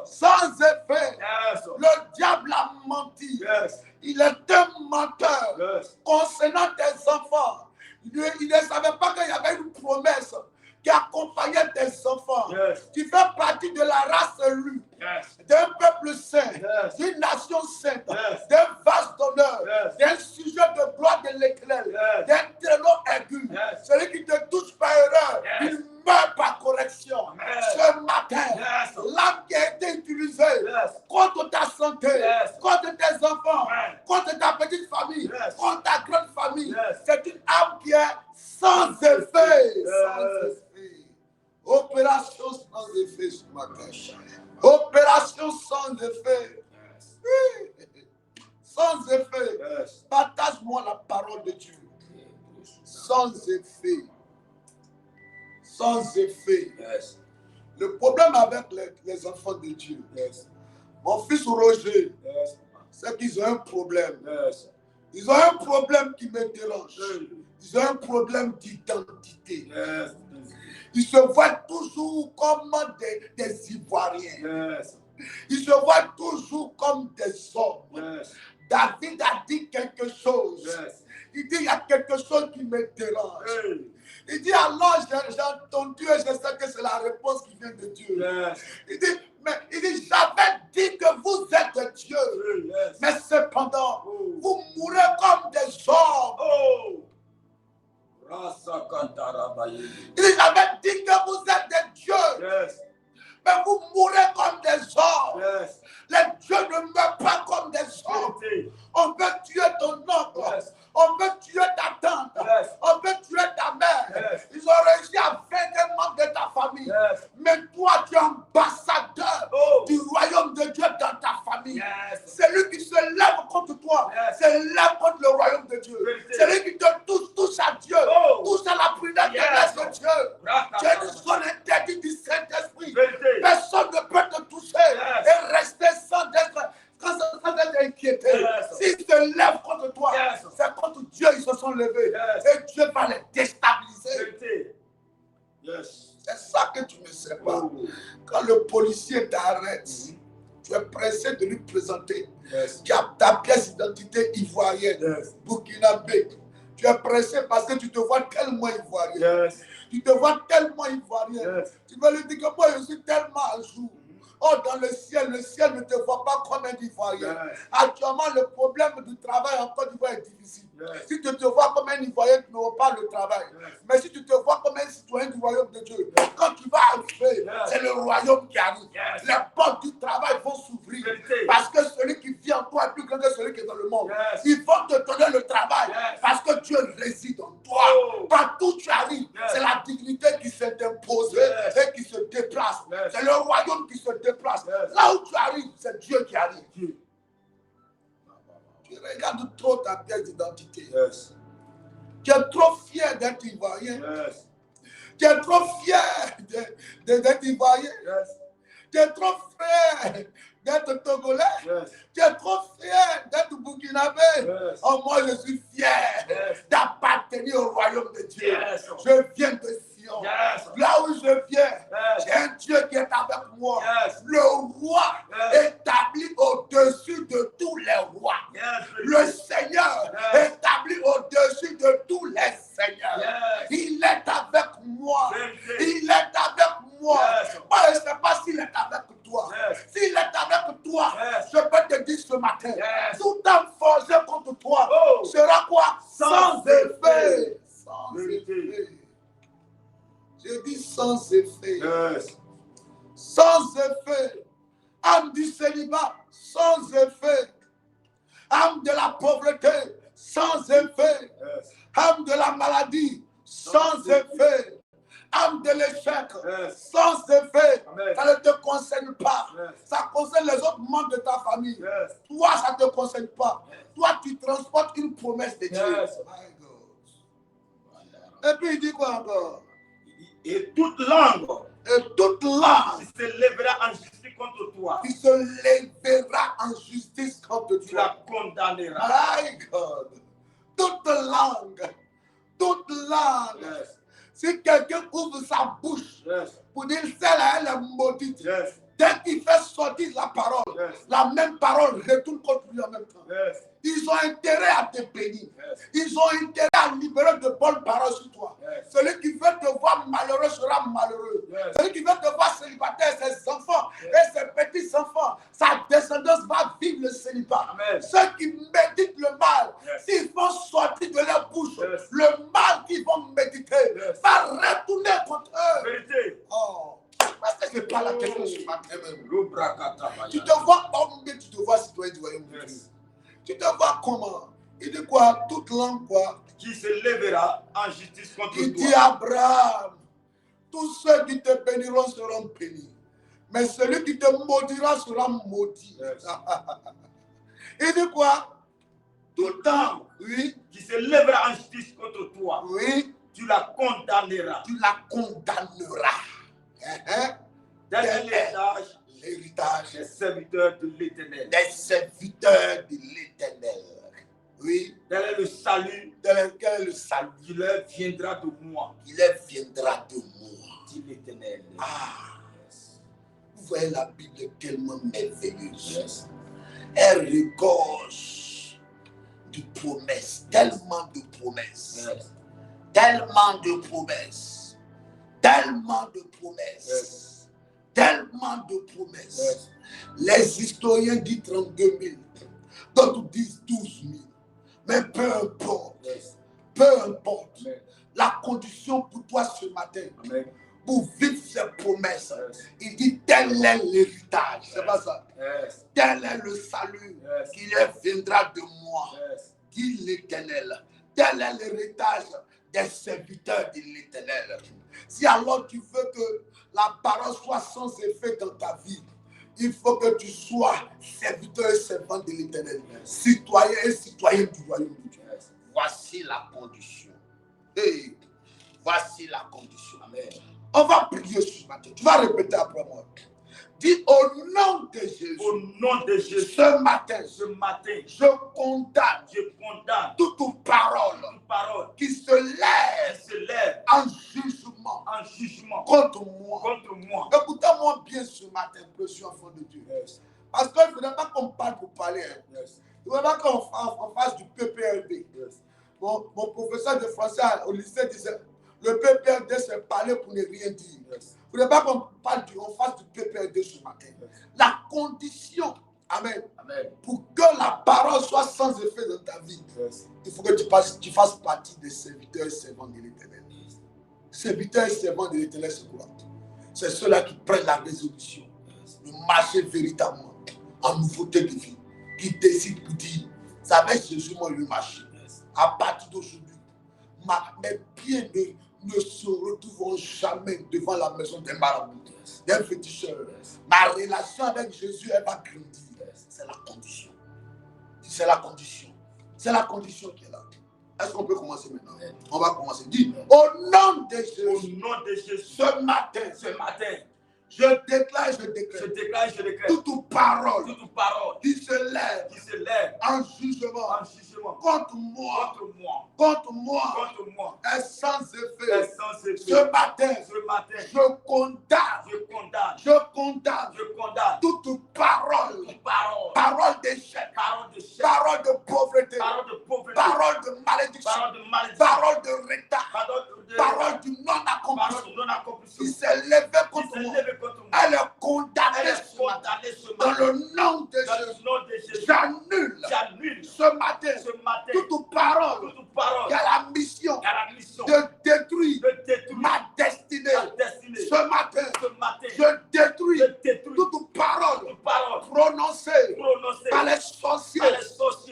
Sans effet. Le diable a menti. Il est un menteur concernant tes enfants. Il ne savait pas qu'il y avait une promesse qui accompagnait tes enfants. Tu fais partie de la race élue, d'un peuple saint, d'une nation sainte, d'un vase d'honneur, d'un sujet de gloire de l'éclair, d'un ténor aigu. Celui qui te touche par erreur, il meurt par correction. Ce matin, l'âme qui a été utilisée contre ta santé, contre tes enfants, contre ta petite famille, contre ta grande famille, c'est une âme qui est sans effet. Sans effet. Opération sans effet ce matin. Opération sans effet. Sans effet. Partage-moi la parole de Dieu. Sans effet. Sans effet. Le problème avec les enfants de Dieu, mon fils Roger, c'est qu'ils ont un problème. Ils ont un problème qui me dérange. Ils ont un problème d'identité. Ils se voient toujours comme des Ivoiriens. Ils se voient toujours comme des hommes. David a dit quelque chose. Il dit, il y a quelque chose qui me dérange. Il dit, alors j'ai entendu et je sais que c'est la réponse qui vient de Dieu. Il dit, j'avais dit que vous êtes Dieu. Mais cependant, vous mourrez comme des hommes. Il dit, j'avais dit que vous êtes des dieux. Mais vous mourrez comme des hommes. Les dieux ne meurent pas comme des hommes. On peut tuer ton oncle. On peut tuer ta tante. On peut tuer ta mère. Ils ont réussi à vaincre un membre de ta famille. Mais toi, tu es ambassadeur du royaume de Dieu dans ta famille. Celui qui se lève contre toi, se lève contre le royaume de Dieu. Celui qui te touche à Dieu, touche à la prudence de Dieu. Tu es une zone interdite du Saint-Esprit. Personne ne peut te toucher et rester sans être inquiété. S'il se lève contre toi, c'est contre Dieu sont levés. Yes. Et Dieu va les déstabiliser. Vérité. Yes. C'est ça que tu ne sais pas. Oh. Quand le policier t'arrête, tu es pressé de lui présenter Yes. ta pièce d'identité ivoirienne, Yes. burkinabé. Tu es pressé parce que tu te vois tellement ivoirien. Yes. Tu te vois tellement ivoirien. Yes. Tu veux lui dire que moi je suis tellement à jour. Oh, dans le ciel ne te voit pas comme un Ivoirien. Yes. Actuellement, le problème du travail en Côte d'Ivoire est difficile. Yes. Si tu te vois comme un Ivoirien, tu n'auras pas le travail. Yes. Mais si tu te vois comme un citoyen du royaume de Dieu, quand tu vas arriver, c'est le royaume qui arrive. Yes. Les portes du travail vont s'ouvrir. Parce que celui qui vit en toi est plus grand que celui qui est dans le monde. Yes. Il faut te donner le travail parce que Dieu réside en toi. Oh. Partout où tu arrives, c'est la dignité qui s'est imposée et qui se déplace. C'est le royaume qui se déplace. Là où tu arrives, c'est Dieu qui arrive. Tu regardes trop ta pièce d'identité. Yes. Tu es trop fier d'être ivoirien. Yes. Tu es trop fier d'être ivoirien. Yes. Tu es trop fier d'être togolais. Yes. Tu es trop fier d'être burkinabé. Yes. Oh, moi, je suis fier d'appartenir au royaume de Dieu. Yes. Je viens de Sion. Yes. Là où je viens, j'ai un Dieu qui est avec moi. Yes. Le roi établi au-dessus de tous les rois. Yes. Le Seigneur établi au-dessus de tous les seigneurs. Yes. Il est avec moi. Yes. Il est avec moi. Yes. Moi, je ne sais pas s'il est avec toi. Yes. S'il est avec toi, Yes. je peux te dire ce matin, Yes. tout homme forgé contre toi Oh. sera quoi? Sans effet. Sans Vérité. effet. Je dis sans effet. Yes. Sans effet. Âme du célibat, sans effet. Âme de la pauvreté, sans effet. Yes. Âme de la maladie, sans effet. Âme de l'échec, sans effet. Amen. Ça ne te concerne pas. Yes. Ça concerne les autres membres de ta famille. Yes. Toi, ça ne te concerne pas. Toi, tu transportes une promesse de Dieu. Yes. My God. Et puis il dit quoi encore? Et toute langue Et toute langue qui se lèvera en justice contre toi, qui se lèvera en justice contre tu toi. la condamneras. My God. Toute langue. Toute langue. Yes. Si quelqu'un ouvre sa bouche Yes. pour dire celle-là, elle est maudite, Yes. dès qu'il fait sortir la parole, Yes. la même parole retourne contre lui en même temps. Yes. Ils ont intérêt à te bénir. Yes. Ils ont intérêt à libérer de bonnes paroles sur toi. Yes. Celui qui veut te voir malheureux sera malheureux. Yes. Celui qui veut te voir célibataire, ses enfants et ses petits-enfants, sa descendance va vivre le célibat. Amen. Ceux qui méditent le mal, Yes. s'ils vont sortir de leur bouche, Yes. le mal qu'ils vont méditer Yes. va retourner contre eux. Vérité. Oh, parce que je parle à quelqu'un ce matin même. L'obrakata. Tu te vois homme, mais tu te vois citoyen du royaume de Dieu. Yes. Tu te vois comment? Il dit quoi? Toute langue quoi? Qui se lèvera en justice contre Il dit toi. Abraham, tous ceux qui te béniront seront bénis. Mais celui qui te maudira sera maudit. Yes. Il dit quoi? Toute langue Oui, qui se lèvera en justice contre toi, oui, tu la condamneras. tu la condamneras. Tel est Tel est l'héritage l'héritage des serviteurs de l'Éternel. des serviteurs de l'Éternel. Oui, Tel est le salut quel est le salut? qui leur viendra de moi, Il viendra de moi. dit l'Éternel. Ah, vous voyez, la Bible est tellement merveilleuse. Yes. Elle regorge de promesses, tellement de promesses, Yes. tellement de promesses, tellement de promesses, Yes. tellement de promesses. Yes. Les historiens disent 32 000, d'autres disent 12 000. Mais peu importe, Yes. peu importe, Amen. la condition pour toi ce matin, Amen. pour vivre ces promesses, Yes. il dit tel est l'héritage, c'est pas ça, Yes. tel est le salut Yes. qui leur viendra de moi, Yes. dit l'Éternel, tel est l'héritage des serviteurs de l'Éternel. Si alors tu veux que la parole soit sans effet dans ta vie, il faut que tu sois serviteur et servant de l'Éternel, citoyen et citoyen du royaume de Dieu. Yes. Voici la condition. Hey, voici la condition. Amen. On va prier ce matin. Tu vas répéter après moi. Dis au nom de Jésus. Au nom de Jésus. Ce matin, je condamne toute parole qui se lève en jugement contre moi. Écoutez-moi bien ce matin, précieux enfant de Dieu. Yes. Parce qu'il ne faudrait pas qu'on parle pour parler. Yes. Il ne faudrait pas qu'on fasse du PPRD. Yes. Mon professeur de français au lycée disait le PPRD c'est parler pour ne rien dire. Yes. Il ne faudrait pas qu'on fasse du PPRD ce matin. Yes. La condition, amen, Amen. pour que la parole soit sans effet dans ta vie, Yes. il faut que tu fasses partie des serviteurs et servants de l'Éternel. Serviteurs et servants de l'Éternel, c'est quoi? C'est ceux-là qui prennent la résolution de marcher véritablement en nouveauté de vie, qui décident pour dire, ça va être Jésus, moi, le marché. À partir d'aujourd'hui, mes pieds ne se retrouveront jamais devant la maison des marabouts, des féticheurs. Ma relation avec Jésus, elle va grandir. C'est la condition. C'est la condition. C'est la condition qui est là. Est-ce qu'on peut commencer maintenant? On va commencer. Dis, au nom de Jésus. Au nom de Jésus. Ce matin, je déclare, je déclare toute parole qui se lève en jugement contre moi est sans effet. Ce matin, je condamne toute parole d'échec, parole de pauvreté, parole de malédiction, parole de retard, parole du non-accomplissement qui s'est levée contre moi. Elle est condamnée dans le nom de Jésus. J'annule ce matin toute parole qui a la mission de détruire ma destinée. Ce matin, je détruis toute parole prononcée par les sorciers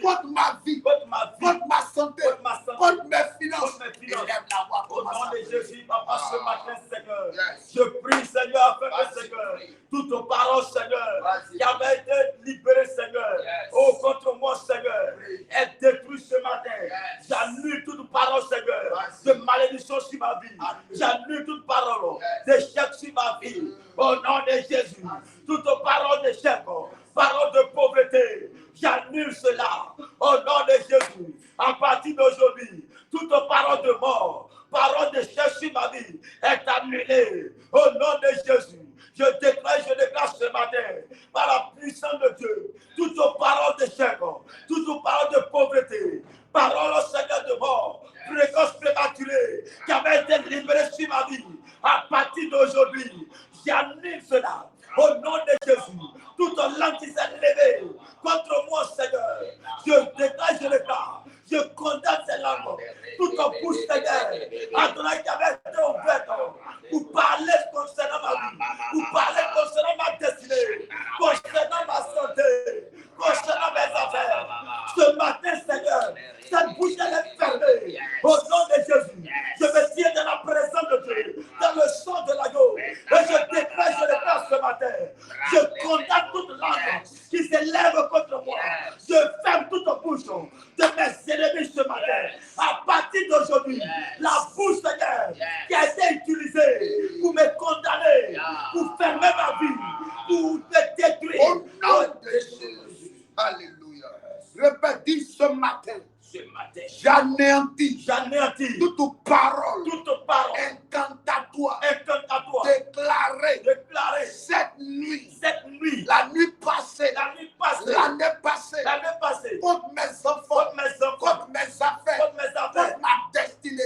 contre ma vie, contre ma santé, contre mes finances. Élève la voix Au comme nom ça. de Jésus, papa, ce matin, Seigneur, je prie, Seigneur, afin que, Seigneur, toute parole, Seigneur, qui avait été libérée, Seigneur, oh, contre moi, Seigneur, est détruite ce matin. J'annule toute parole, Seigneur, de malédiction sur ma vie. J'annule toute parole d'échec sur ma vie. Au nom de Jésus, toute parole d'échec, parole de pauvreté, j'annule cela. Au nom de Jésus, à partir d'aujourd'hui, toute parole de mort, parole de chercher sur ma vie est annulée. Au nom de Jésus, je déclare ce matin, par la puissance de Dieu, toute parole d'échec, toute parole de pauvreté, parole au Seigneur de mort, précoce, prématurée, qui avait été libérée sur ma vie, à partir d'aujourd'hui, j'annule cela. Au nom de Jésus, toute langue qui s'est levée contre moi, Seigneur, je déclare, je condamne ces langues, toute bouche, Seigneur, Adonai, qui avait été ouverte pour parler concernant ma vie, pour parler concernant ma destinée, concernant ma santé, concernant mes affaires. Ce matin, Seigneur, cette bouche elle est fermée. Au nom de Jésus, je me tiens dans la présence de Dieu, dans le sang de l'agneau, et je déclare ce matin, je condamne toute langue qui s'élève contre moi. Je ferme toute bouche de mes ennemis ce matin. À partir d'aujourd'hui, la bouche, Seigneur, qui a été utilisée pour me condamner, pour fermer ma vie, pour me détruire. Au nom de Jésus. Alléluia. Répète, dis ce matin. J'anéantis toute parole incantatoire déclarée cette nuit, la nuit passée, l'année passée, contre mes enfants, contre mes affaires, contre ma destinée,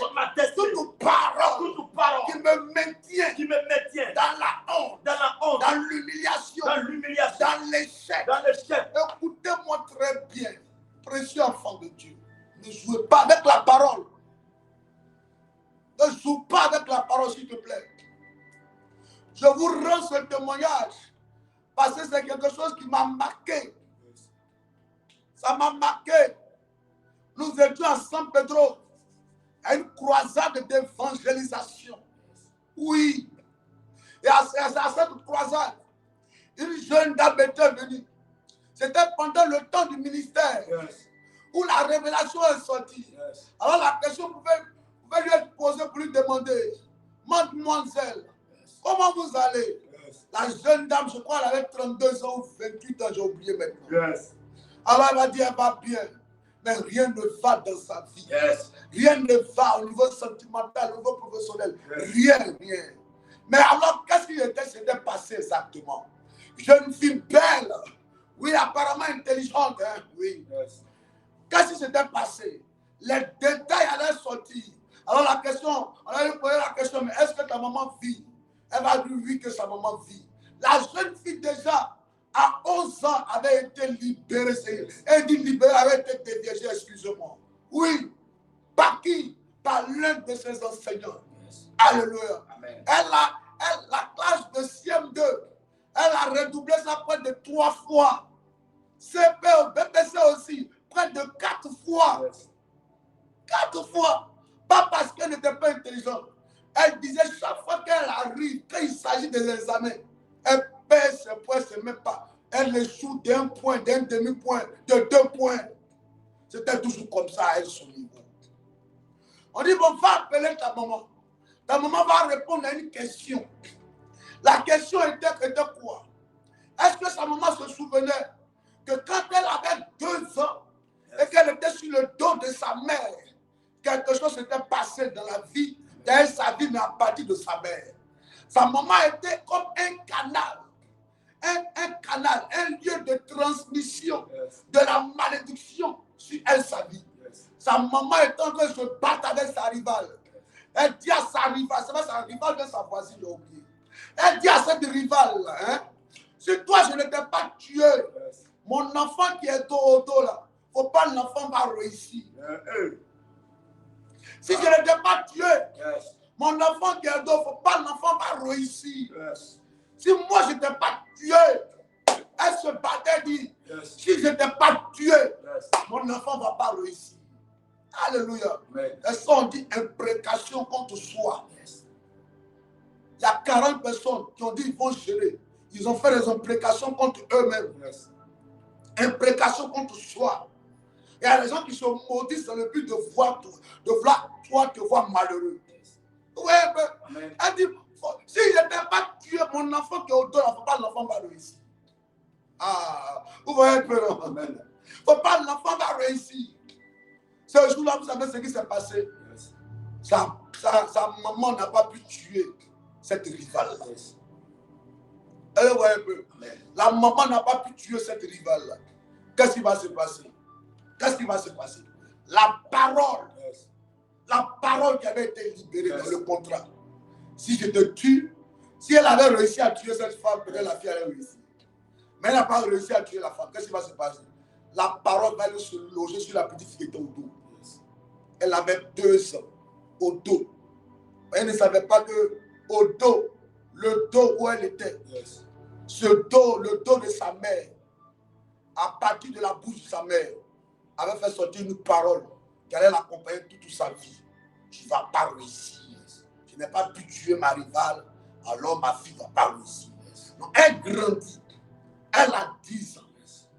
toute parole qui me maintient dans la honte, dans l'humiliation, dans l'échec. Écoutez-moi très bien, précieux enfant de Dieu. Ne jouez pas avec la parole. Ne joue pas avec la parole, s'il te plaît. Je vous rends ce témoignage parce que c'est quelque chose qui m'a marqué. Ça m'a marqué. Nous étions à San Pedro à une croisade d'évangélisation. Oui. Et à cette croisade, une jeune dame était venue. C'était pendant le temps du ministère. Où la révélation est sortie. Alors la question pouvait lui être posée pour lui demander, mademoiselle, comment vous allez? La jeune dame, je crois, elle avait 32 ans ou 28 ans, j'ai oublié maintenant. Yes. Alors elle va dire, elle va bien. Mais rien ne va dans sa vie. Yes. Rien ne va au niveau sentimental, au niveau professionnel. Yes. Rien. Mais alors, qu'est-ce qui s'était passé exactement? Jeune fille belle. Oui, apparemment intelligente. Hein? Oui. Yes. Qu'est-ce qui s'était passé? Les détails allaient sortir. Alors la question, on allait poser la question, mais est-ce que ta maman vit? Elle va dire oui que sa maman vit. La jeune fille déjà, à 11 ans, avait été libérée. Elle dit libérée, avait été déviée, excusez-moi. Oui. Par qui? Par l'un de ses enseignants. Yes. Alléluia. Amen. La classe de CM2, elle a redoublé ça près de 3 fois. CP au BPC aussi, près de 4 fois. Yes. 4 fois. Pas parce qu'elle n'était pas intelligente. Elle disait chaque fois qu'elle arrive, quand il s'agit des examens, elle perd ses points, c'est même pas. Elle échoue d'un point, d'un demi-point, de 2 points. C'était toujours comme ça à elle, son niveau. On dit, bon, va appeler ta maman. Ta maman va répondre à une question. La question était quoi? Est-ce que sa maman se souvenait que quand elle avait 2 ans et qu'elle était sur le dos de sa mère, quelque chose s'était passé dans la vie, dans sa vie, mais à partir de sa mère. Sa maman était comme un canal. Un canal, un lieu de transmission de la malédiction sur elle, sa vie. Sa maman est en train de se battre avec sa rivale. Elle dit à sa rivale, c'est pas sa rivale de sa voisine, j'ai oublié. Elle dit à cette rivale, hein, si toi je ne t'ai pas tué, mon enfant qui est dos au dos là, faut pas l'enfant va réussir. Si je ne t'ai pas tué, mon enfant qui est dos, faut pas l'enfant va réussir. Si moi je ne t'ai pas tué, elle se battait, dit, si je ne t'ai pas tué, mon enfant ne va pas réussir. Alléluia. Et ça, on dit imprécation contre soi. Il y a 40 personnes qui ont dit qu'ils vont gérer. Ils ont fait des imprécations contre eux-mêmes. Imprécation contre soi. Il y a des gens qui se maudissent dans le but de voir toi te voir malheureux. Oui, elle dit, si je n'ai pas tué mon enfant qui est au dos, il ne faut pas l'enfant va réussir. Ah, vous voyez un peu, non? Il ne faut pas l'enfant va réussir. Ce jour-là, vous savez ce qui s'est passé? Sa maman n'a pas pu tuer cette rivale-là. Elle voit un peu. La maman n'a pas pu tuer cette rivale-là. Qu'est-ce qui va se passer? Qu'est-ce qui va se passer? La parole qui avait été libérée dans le contrat. Si je te tue, si elle avait réussi à tuer cette femme, peut-être la fille allait réussir. Mais elle n'a pas réussi à tuer la femme. Qu'est-ce qui va se passer? La parole va aller se loger sur la petite fille qui était au dos. Elle avait 2 ans au dos. Elle ne savait pas que au dos, le dos où elle était, ce dos, le dos de sa mère, à partir de la bouche de sa mère, avait fait sortir une parole qui allait l'accompagner toute sa vie. Tu ne vas pas réussir. Je n'ai pas pu tuer ma rivale, alors ma fille ne va pas réussir. Donc, elle grandit. Elle a 10 ans,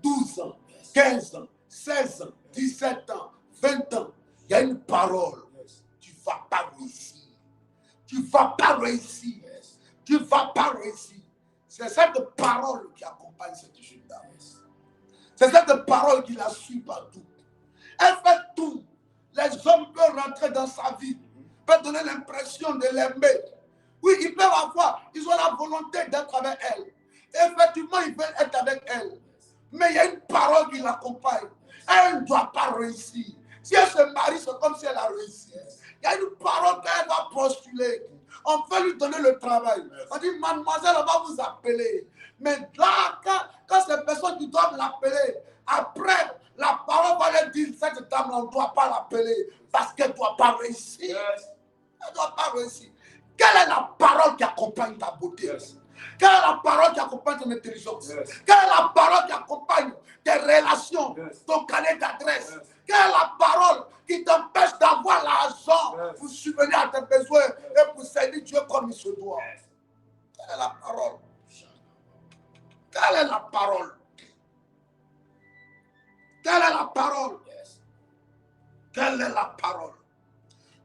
12 ans, 15 ans, 16 ans, 17 ans, 20 ans. Il y a une parole. Tu ne vas pas réussir. Tu ne vas pas réussir. Tu ne vas pas réussir. C'est cette parole qui accompagne cette jeune dame. C'est cette parole qui la suit partout. Elle fait tout. Les hommes peuvent rentrer dans sa vie, peuvent donner l'impression de l'aimer. Oui, ils peuvent avoir, ils ont la volonté d'être avec elle. Effectivement, ils veulent être avec elle. Mais il y a une parole qui l'accompagne. Elle ne doit pas réussir. Si elle se marie, c'est comme si elle a réussi. Il y a une parole qu'elle va postuler. On peut lui donner le travail. On dit, mademoiselle, on va vous appeler. Mais là, quand ces personnes qui doivent l'appeler, après, la parole va leur dire, cette dame, on ne doit pas l'appeler parce qu'elle ne doit pas réussir. Elle ne doit pas réussir. Quelle est la parole qui accompagne ta beauté? Quelle est la parole qui accompagne ton intelligence? Quelle est la parole qui accompagne tes relations, ton carnet d'adresse? Quelle est la parole qui t'empêche d'avoir l'argent pour subvenir à tes besoins et pour servir Dieu comme il se doit? Quelle est la parole? Quelle est la parole? Quelle est la parole? Quelle est la parole?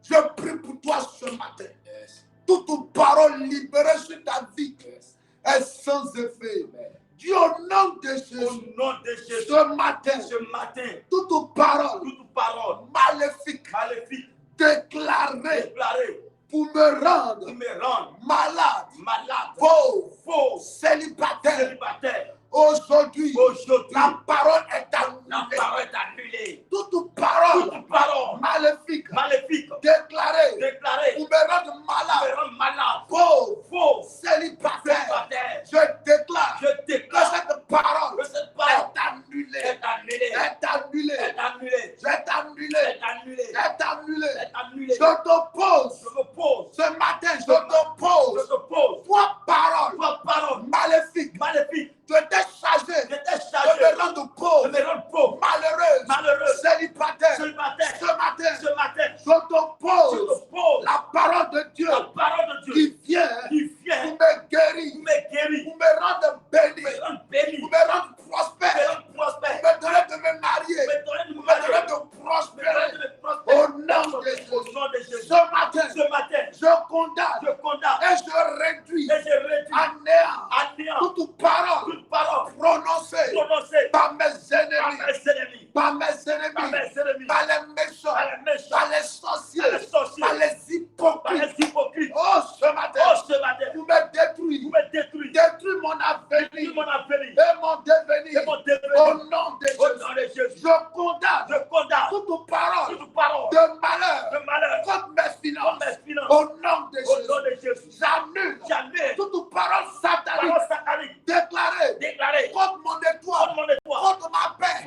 Je prie pour toi ce matin. Toute parole libérée sur ta vie est sans effet. Dis au nom de Jésus. Au nom de Jésus. Ce matin, toute parole maléfique, déclarée pour me rendre malade, pauvre, célibataire. Aujourd'hui, la parole est annulée. Toute parole maléfique déclarée pour me rendre malade, pauvre, célibataire. Je déclare que cette parole est annulée. Je t'oppose. Ce matin, je t'oppose. Toi, parole maléfique. Tu étais chargé de me rendre pauvre, malheureuse, célibataire. Ce matin, je t'oppose la parole de Dieu qui vient pour me guérir, pour me rendre béni, pour me rendre prospère, pour me donner de me marier, pour me donner de prospérer. Au nom de Jésus. Ce matin, je condamne et je réduis à néant toute parole prononcée par mes ennemis, par les méchants, par les sorciers, par les hypocrites. Oh, ce matin, vous me détruisez mon avenir et mon devenir. Au nom de Jésus, je condamne toute parole de malheur contre mes finances. Au nom de Jésus, j'annule toute parole satanique déclarée contre mon étoile, contre ma paix,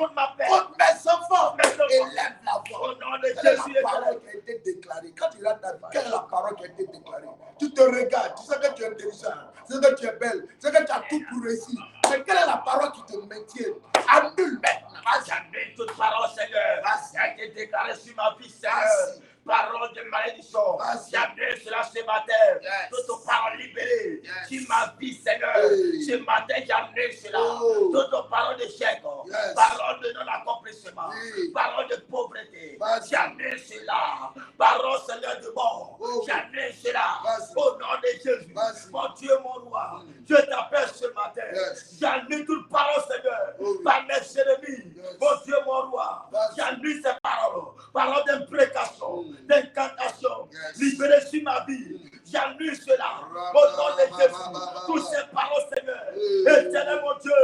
contre mes enfants. Élève la voix. Au nom de Jésus, la parole qui a été déclarée. Quand tu regardes ta vie, quelle est la parole qui a été déclarée? Tu te regardes, tu sais que tu es intelligent, tu sais que tu es belle, tu sais que tu as tout pour réussir. Mais quelle est la parole qui te maintient? Annule maintenant. J'annule toute parole, Seigneur. Qui a été déclarée sur ma vie, Seigneur. Parole de malédiction. J'annule cela ce matin. Toute parole libérée sur ma vie, Seigneur. Ce matin, j'annule cela. Toute parole d'échec. Parole de non-accomplissement. Parole de pauvreté. J'annule cela. Parole, Seigneur, de mort. J'annule cela. Au nom de Jésus. Mon Dieu, mon roi. Je t'appelle ce matin. J'annule toute parole, Seigneur. Par mes ennemis. Mon Dieu, mon roi. J'annule ces paroles. Parole d'imprécation. D'incantation, libérée sur ma vie. J'annule cela au nom de Jésus. Toutes ces paroles, Seigneur. Éternel mon Dieu,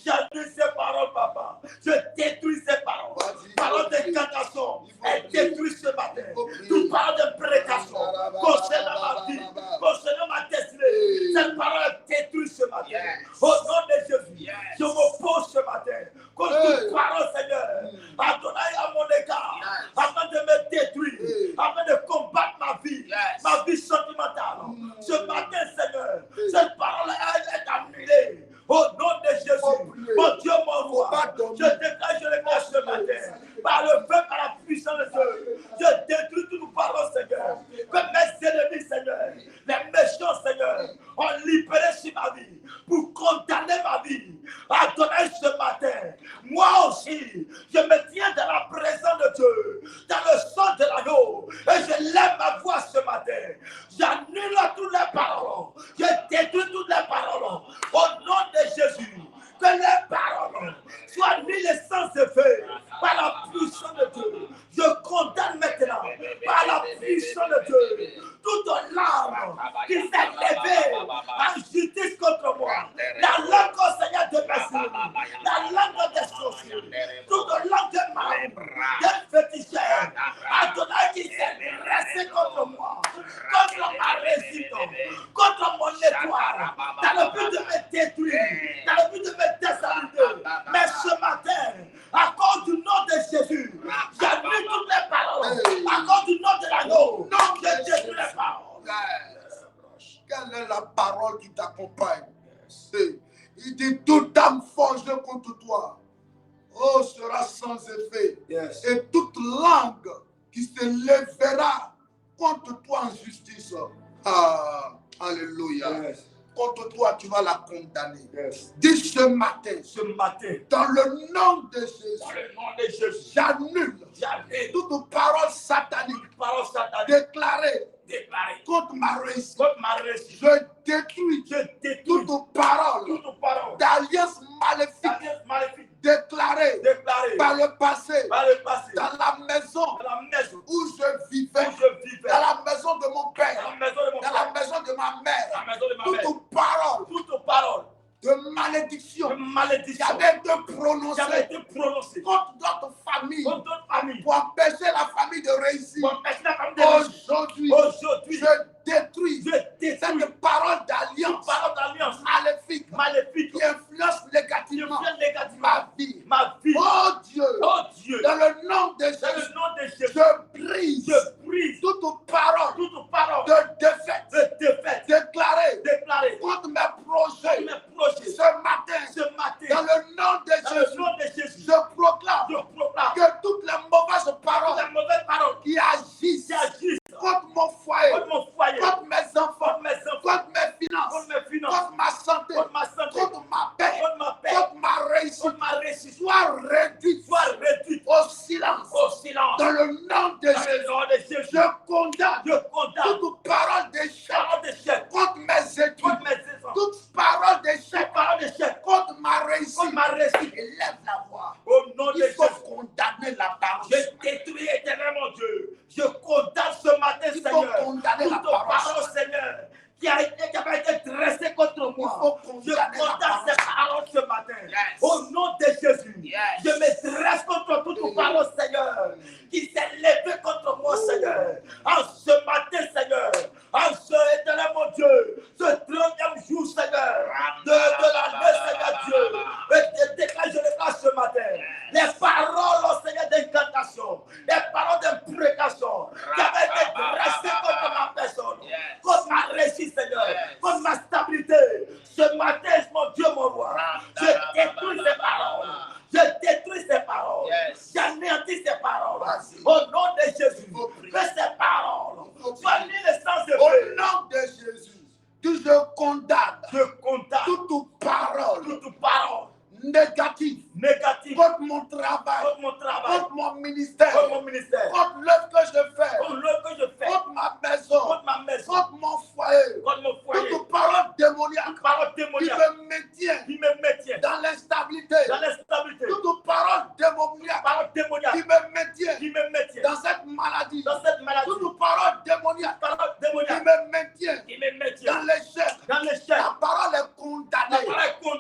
j'annule ces paroles, Papa. Je détruis ces paroles. Paroles d'incantation, elles détruisent ce matin. Toute parole d'imprécation concernant ma vie, concernant ma destinée. Cette parole détruit ce matin. Au nom de Jésus, je m'oppose ce matin contre toute parole, Seigneur. Adonai à mon égard, afin de me détruire, afin de combattre ma vie sentimentale. Ce matin, Seigneur, cette parole est annulée. Au nom de Jésus, mon Dieu, mon roi, je déclare ce matin, par le feu, par la puissance de Dieu, je détruis toute parole, Seigneur, que mes ennemis, Seigneur, les méchants, Seigneur, ont libéré sur ma vie, pour condamner ma vie. Adonai, ce matin, moi aussi, je me tiens dans la présence de Dieu, dans le sang de l'agneau, et je lève ma voix ce matin. J'annule toutes les paroles, je détruis toutes les paroles, au nom de Jésus. Que les paroles soient annulées sans effet par la puissance de Dieu. Je condamne maintenant par la puissance de Dieu toute langue qui s'est levée en justice contre moi. La langue, au Seigneur, de mes ennemis, la langue des sorciers, toute langue de marbre, des féticheurs, Adonai qui s'est dressé contre moi, contre ma réussite, contre mon étoile, dans le but de me détruire, dans le but de me désalider. Mais ce matin, à cause du nom de Jésus, j'annule toutes les paroles. À cause du nom de l'agneau, je détruis les paroles. Quelle est la parole qui t'accompagne? Il dit, toute âme forgée contre toi, oh, sera sans effet. Et toute langue qui se lèvera contre toi en justice, alléluia. Contre toi, tu vas la condamner. Dis ce matin, dans le nom de Jésus, j'annule toute parole satanique, déclarée contre ma réussite. Je détruis toute parole maison la maison où je vivais, dans la maison de mon père, dans la maison de ma mère, toute parole de malédiction qui avait été prononcée contre notre famille pour empêcher la famille de réussir. Aujourd'hui, je détruis cette parole d'alliance maléfique qui influence négativement ma vie. Oh Dieu, dans le nom de Jésus, je brise toute parole de défaite déclarée contre mes projets. Ce matin, dans le nom de Jésus, je proclame que toutes les mauvaises paroles qui agissent contre mon foyer, contre mes enfants, contre mes finances, contre ma santé, contre ma paix, contre ma réussite, soient réduites au silence. Dans le nom de Jésus, je condamne toute parole d'échec contre mes études, toute parole d'échec contre ma réussite. Élève la voix. Il faut condamner la parole. Je détruis éternellement Dieu. Je condamne ce matin, Seigneur, toute parole, Seigneur, qui a été dressée contre moi. Je condamne ces paroles ce matin. Au nom de Jésus, je me dresse contre toute parole, Seigneur, qui s'est levée contre moi, Seigneur. En ce matin, Seigneur, en ce éternel mon Dieu, ce 30e jour, Seigneur, de l'année, Seigneur Dieu, je déclare ce matin les paroles, Seigneur, d'incantation, les paroles d'imprécation qui avaient été dressées contre ma personne, contre ma réussite, Seigneur, contre ma stabilité. Ce matin, mon Dieu, mon roi, je détruis ces paroles. Je détruis ces paroles. J'anéantis ces paroles. Au nom de Jésus, que ces paroles soient mis le sens de Au nom de Jésus, que je condamne toute parole négative contre mon travail, contre mon ministère, contre l'œuvre que je fais, contre ma maison, contre mon foyer, toute parole démoniaque qui me maintient dans l'instabilité, toute parole démoniaque qui me maintient dans cette maladie, toute parole démoniaque qui me maintient dans l'échec. La parole est condamnée. Au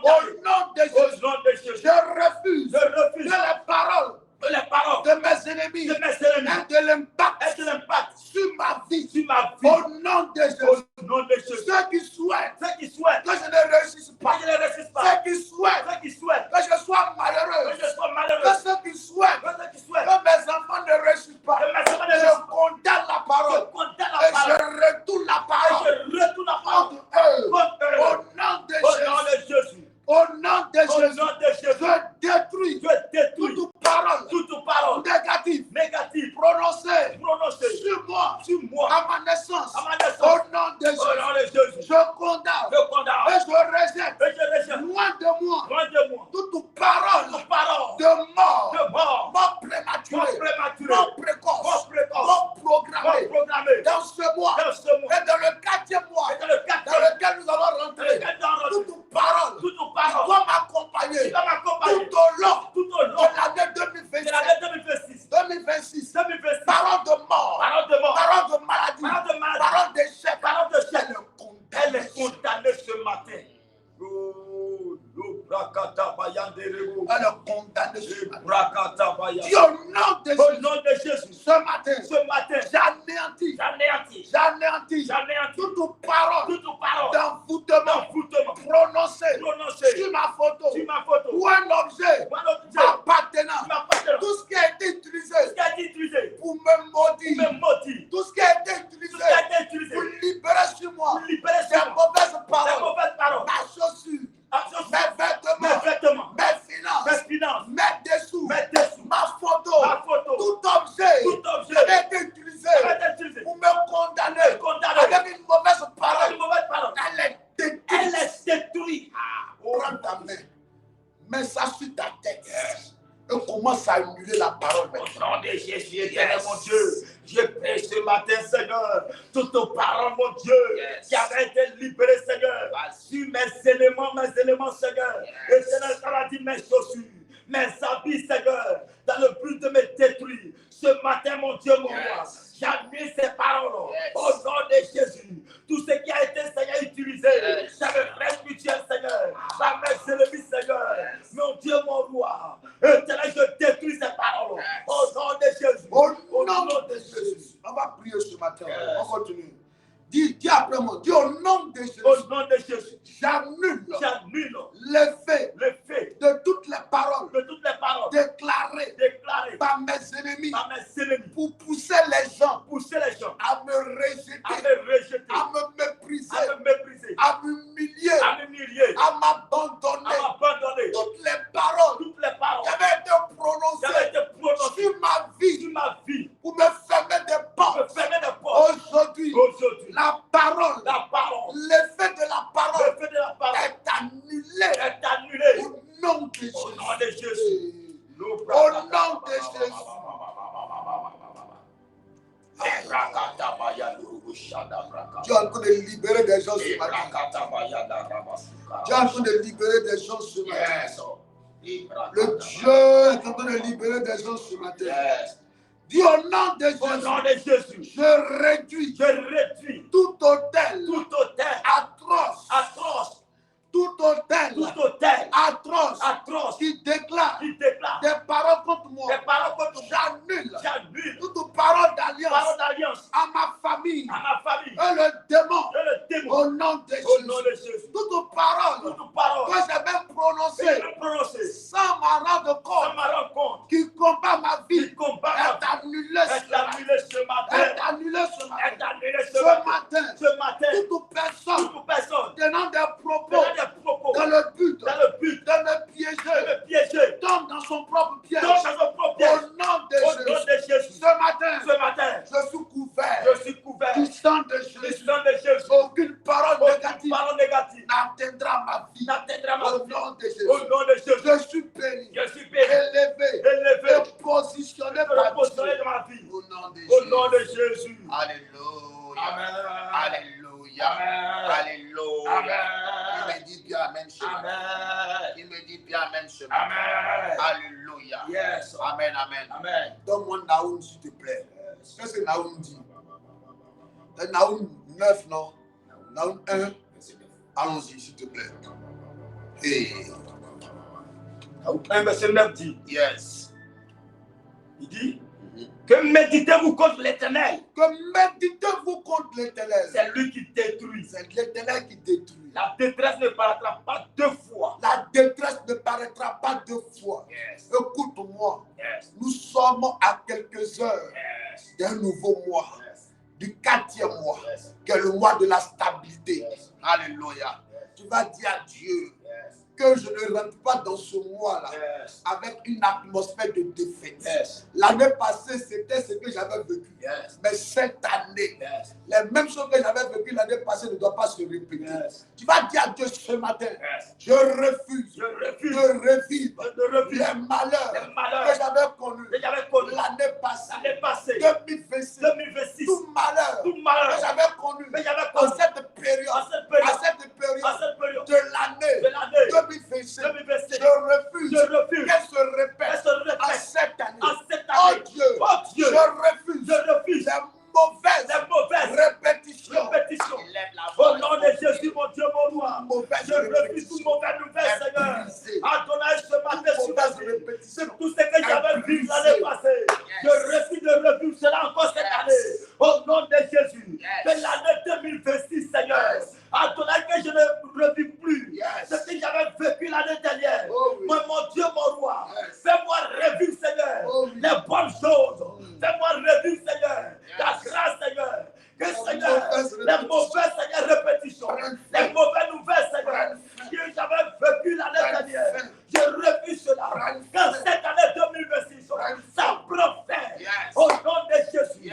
nom de Jésus, je refuse que les paroles de mes ennemis aient de l'impact sur ma vie. Au nom de Jésus, ceux qui souhaitent que je ne réussisse pas, ceux qui souhaitent que je sois malheureux, que ceux qui souhaitent que mes enfants ne réussissent pas, je condamne la parole et je retourne la parole contre eux. Au nom de Jésus. Au nom de Jésus, je détruis toute parole négative prononcée sur moi à ma naissance. Au nom de Jésus, je condamne et je rejette loin de moi toute parole de mort prématurée, mort précoce, mort programmée dans ce mois et dans le 4e mois dans lequel nous allons rentrer. Toute parole qui doit m'accompagner tout au long de l'année 2026. Parole de mort, parole de maladie, parole d'échec, elle est condamnée ce matin. Elle est condamnée ce matin. Dis au nom de Jésus, ce matin, j'anéantis toute parole d'envoûtement prononcée sur ma photo ou un objet appartenant. Tout ce qui a été utilisé pour me maudire, tout ce qui a été utilisé pour libérer sur moi des mauvaises paroles, ma chaussure, mes vêtements, mes finances, mes dessous, ma photo, tout objet qui a été utilisé pour me condamner avec une mauvaise parole, elle est détruite. Prends ta main, mets ça sur ta tête et commence à annuler la parole. Au nom de Jésus, éternel mon Dieu, je prie ce matin, Seigneur, toute parole, mon Dieu, qui avait été libérée, Seigneur, sur mes éléments, Seigneur. Éternel, ça a dit mes chaussures, mes habits, Seigneur, dans le but de me détruire. Ce matin, Dieu, mon roi, j'annule ces paroles. Au nom de Jésus, tout ce qui a été, Seigneur, utilisé, ça me reste mutuel, Seigneur. Par mes ennemis, Seigneur. Mon Dieu, mon roi, éternel, je détruis ces paroles. Au nom de Jésus. Au nom de Jésus. On va prier ce matin. On continue. Dis après moi, dis au nom de Jésus. Au nom de Jésus. J'annule l'effet de toutes les paroles déclarées par mes ennemis pour pousser les gens à me rejeter, à me mépriser, à m'humilier, à m'abandonner. Toutes les paroles qui avaient été prononcées sur ma vie pour me fermer des portes. Aujourd'hui, la parole, l'effet de la parole est annulé au nom de Jésus. Au nom de Jésus. Tu es en train de libérer des gens ce matin. Tu es en train de libérer des gens ce matin. Le Dieu est en train de libérer des gens ce matin. Dis au nom de Jésus, je réduis tout autel atroce, tout autel atroce qui déclare des paroles contre moi. J'annule toute parole d'alliance à ma famille et le démon au nom de Jésus. Toute parole que j'avais prononcée sans ma rendre compte qui combat ma vie est annulée ce matin. Toute personne tenant des propos dans le but de me piéger tombe dans son propre piège. Au nom de Jésus. Ce matin, je suis couvert du sang de Jésus. Aucune parole négative n'atteindra ma vie. Au nom de Jésus. Je suis béni, élevé et positionné dans ma vie. Au nom de Jésus. Alléluia. Alléluia. Alléluia. Il me dit bien amen chez moi. Il me dit bien amen chez moi. Alléluia. Yes. Amen, amen. Donne-moi Naoum, s'il te plaît. Qu'est-ce que Naoum dit? Naoum 9, non? Naoum 1. Allons-y, s'il te plaît. Hey. Naoum 1, verset 9 dit. Yes. Il dit. Que méditez-vous contre l'Éternel. C'est lui qui détruit. C'est l'Éternel qui détruit. La détresse ne paraîtra pas deux fois. Yes. Écoute-moi. Yes. Nous sommes à quelques heures d'un nouveau mois. Du 4e mois. Qui est le mois de la stabilité. Alléluia. Tu vas dire à Dieu que je ne rentre pas dans ce mois-là avec une atmosphère de défaite. L'année passée, c'était ce que j'avais vécu. Mais cette année, les mêmes choses que j'avais vécues l'année passée ne doivent pas se répéter. Tu vas dire à Dieu ce matin, je refuse de revivre les malheurs que j'avais connus l'année passée, 2026, tout malheur que j'avais connu dans cette période, de l'année 2026, je refuse qu'elle se répète à cette année. Oh Dieu, je refuse les mauvaises répétitions. Au nom de Jésus, mon Dieu, mon roi, je refuse toute mauvaise nouvelle, Seigneur. Adonai, ce matin, sur ma vie, c'est tout ce que j'avais vu l'année passée. Je refuse de revivre cela encore cette année. Au nom de Jésus, que l'année 2026, Seigneur, Adonai, que je ne revis plus ce que j'avais vécu l'année dernière. Moi, mon Dieu, mon roi, fais-moi revivre, Seigneur, les bonnes choses. Fais-moi revivre, Seigneur, la grâce, Seigneur. Que, Seigneur, les mauvaises, Seigneur, répétitions, les mauvaises nouvelles, Seigneur, que j'avais vécu l'année dernière, je refuse cela. Quand cette année 2026, ça prend fin. Au nom de Jésus,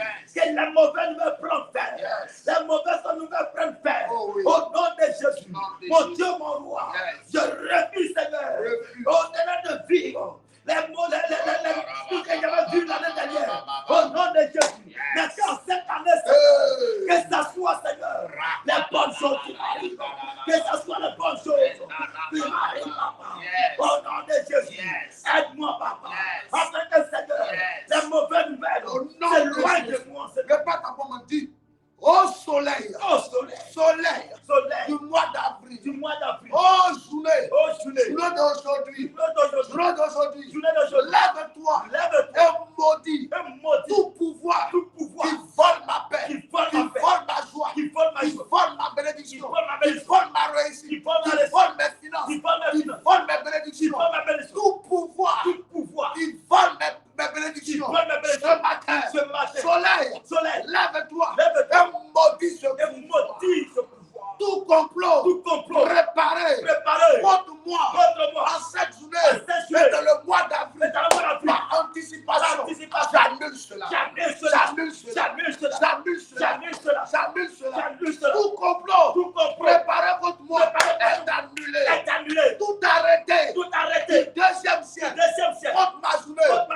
J'annule cela. J'annule cela. J'annule cela. Tout complot préparé contre moi est annulé. Tout arrêté. Du deuxième ciel. Contre ma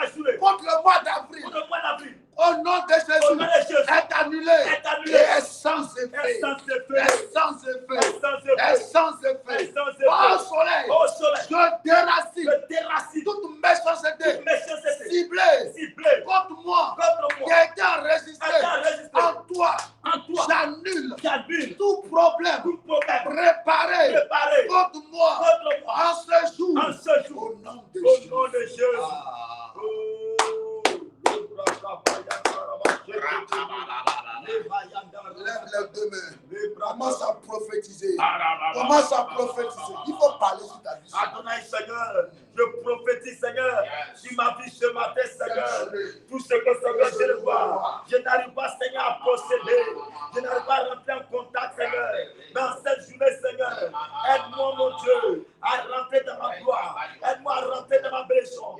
journée. Contre le mois d'avril. Au nom de Jésus, est annulé. Et est sans effet. Au soleil, je déracine toute méchanceté ciblée contre moi, qui a été enregistrée en toi. J'annule tout problème préparé contre moi en ce jour. Au nom de Jésus. Lève les deux mains. Commence à prophétiser. Il faut parler sur ta vie. Adonai, Seigneur, je prophétise, Seigneur, sur ma vie ce matin, Seigneur. Tout ce que, Seigneur, je le vois, je n'arrive pas, Seigneur, à posséder. Je n'arrive pas à rentrer en contact, Seigneur. Dans cette journée, Seigneur, aide-moi, mon Dieu, à rentrer dans ma gloire. Aide-moi à rentrer dans ma bénédiction.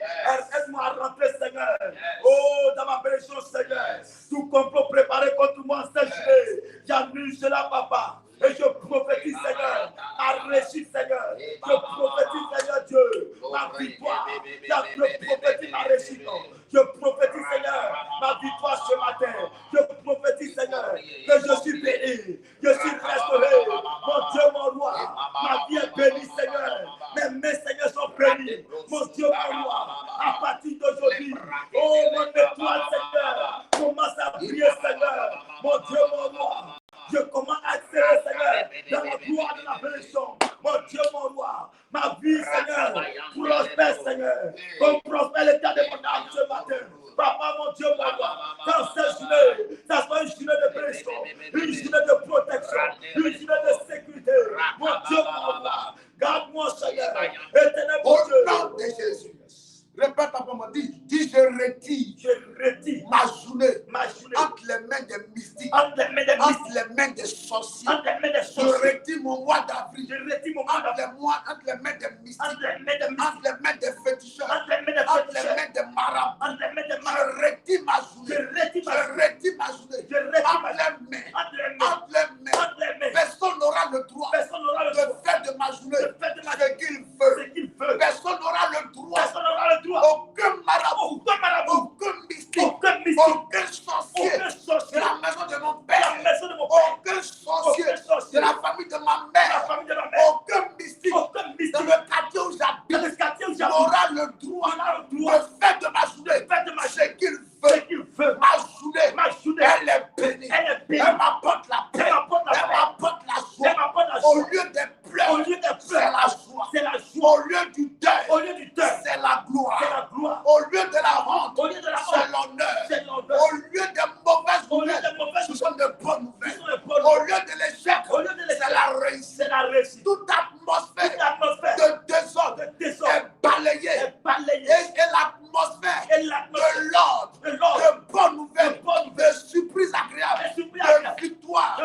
Aide-moi à rentrer, Seigneur. Oh, dans ma bénédiction, Seigneur. Tout complot préparé contre moi en cette journée, j'annule cela, Papa. Et je prophétise, Seigneur, ma réussite, Seigneur. Je prophétise, Seigneur Dieu, ma victoire. Je prophétise ma réussite. Je prophétise, Seigneur, ma victoire ce matin. Je prophétise, Seigneur, que je suis béni. Je suis restauré. Mon Dieu, mon roi, ma vie est bénie, Seigneur. Mes mains, Seigneur, sont bénies. Mon Dieu, mon roi, à partir d'aujourd'hui, oh, mon étoile, Seigneur, commence à briller, Seigneur. Mon Dieu, mon roi. Je commence à accélérer, Seigneur, dans la gloire de la bénédiction. Mon Dieu, mon roi, ma vie, Seigneur, prospère, Seigneur. Comme prospère l'état de mon âme ce matin. Papa, mon Dieu, mon roi, dans cette journée, ça soit une journée de bénédiction, une journée de protection, une journée de sécurité. Mon Dieu, mon roi, garde-moi, Seigneur, éternel mon Dieu. Au nom de Jésus. Répète après moi, dis je retire ma journée entre les mains des mystiques, entre les mains des sorciers. Je retire mon mois d'avril entre les mains des mystiques, entre les mains des féticheurs, entre les mains des marabouts. Je retire ma journée, entre les mains. Personne n'aura le droit de faire de ma journée ce qu'il veut. Personne n'aura le droit. Aucun marabout, aucun mystique, aucun sorcier de la maison de mon père, aucun sorcier de la famille de ma mère, aucun mystique dans le quartier où j'habite n'aura le droit de faire de ma journée ce qu'il veut. Ma journée, elle est bénie. Elle m'apporte la paix, elle m'apporte la joie. Au lieu des pleurs, c'est la joie. Au lieu du deuil, c'est la gloire. Au lieu de la honte, c'est l'honneur. Au lieu des mauvaises nouvelles, ce sont de bonnes nouvelles. Au lieu de l'échec, c'est la réussite. Toute atmosphère de désordre est balayée. Et l'atmosphère de l'ordre, de bonnes nouvelles, de surprises agréables, de victoire,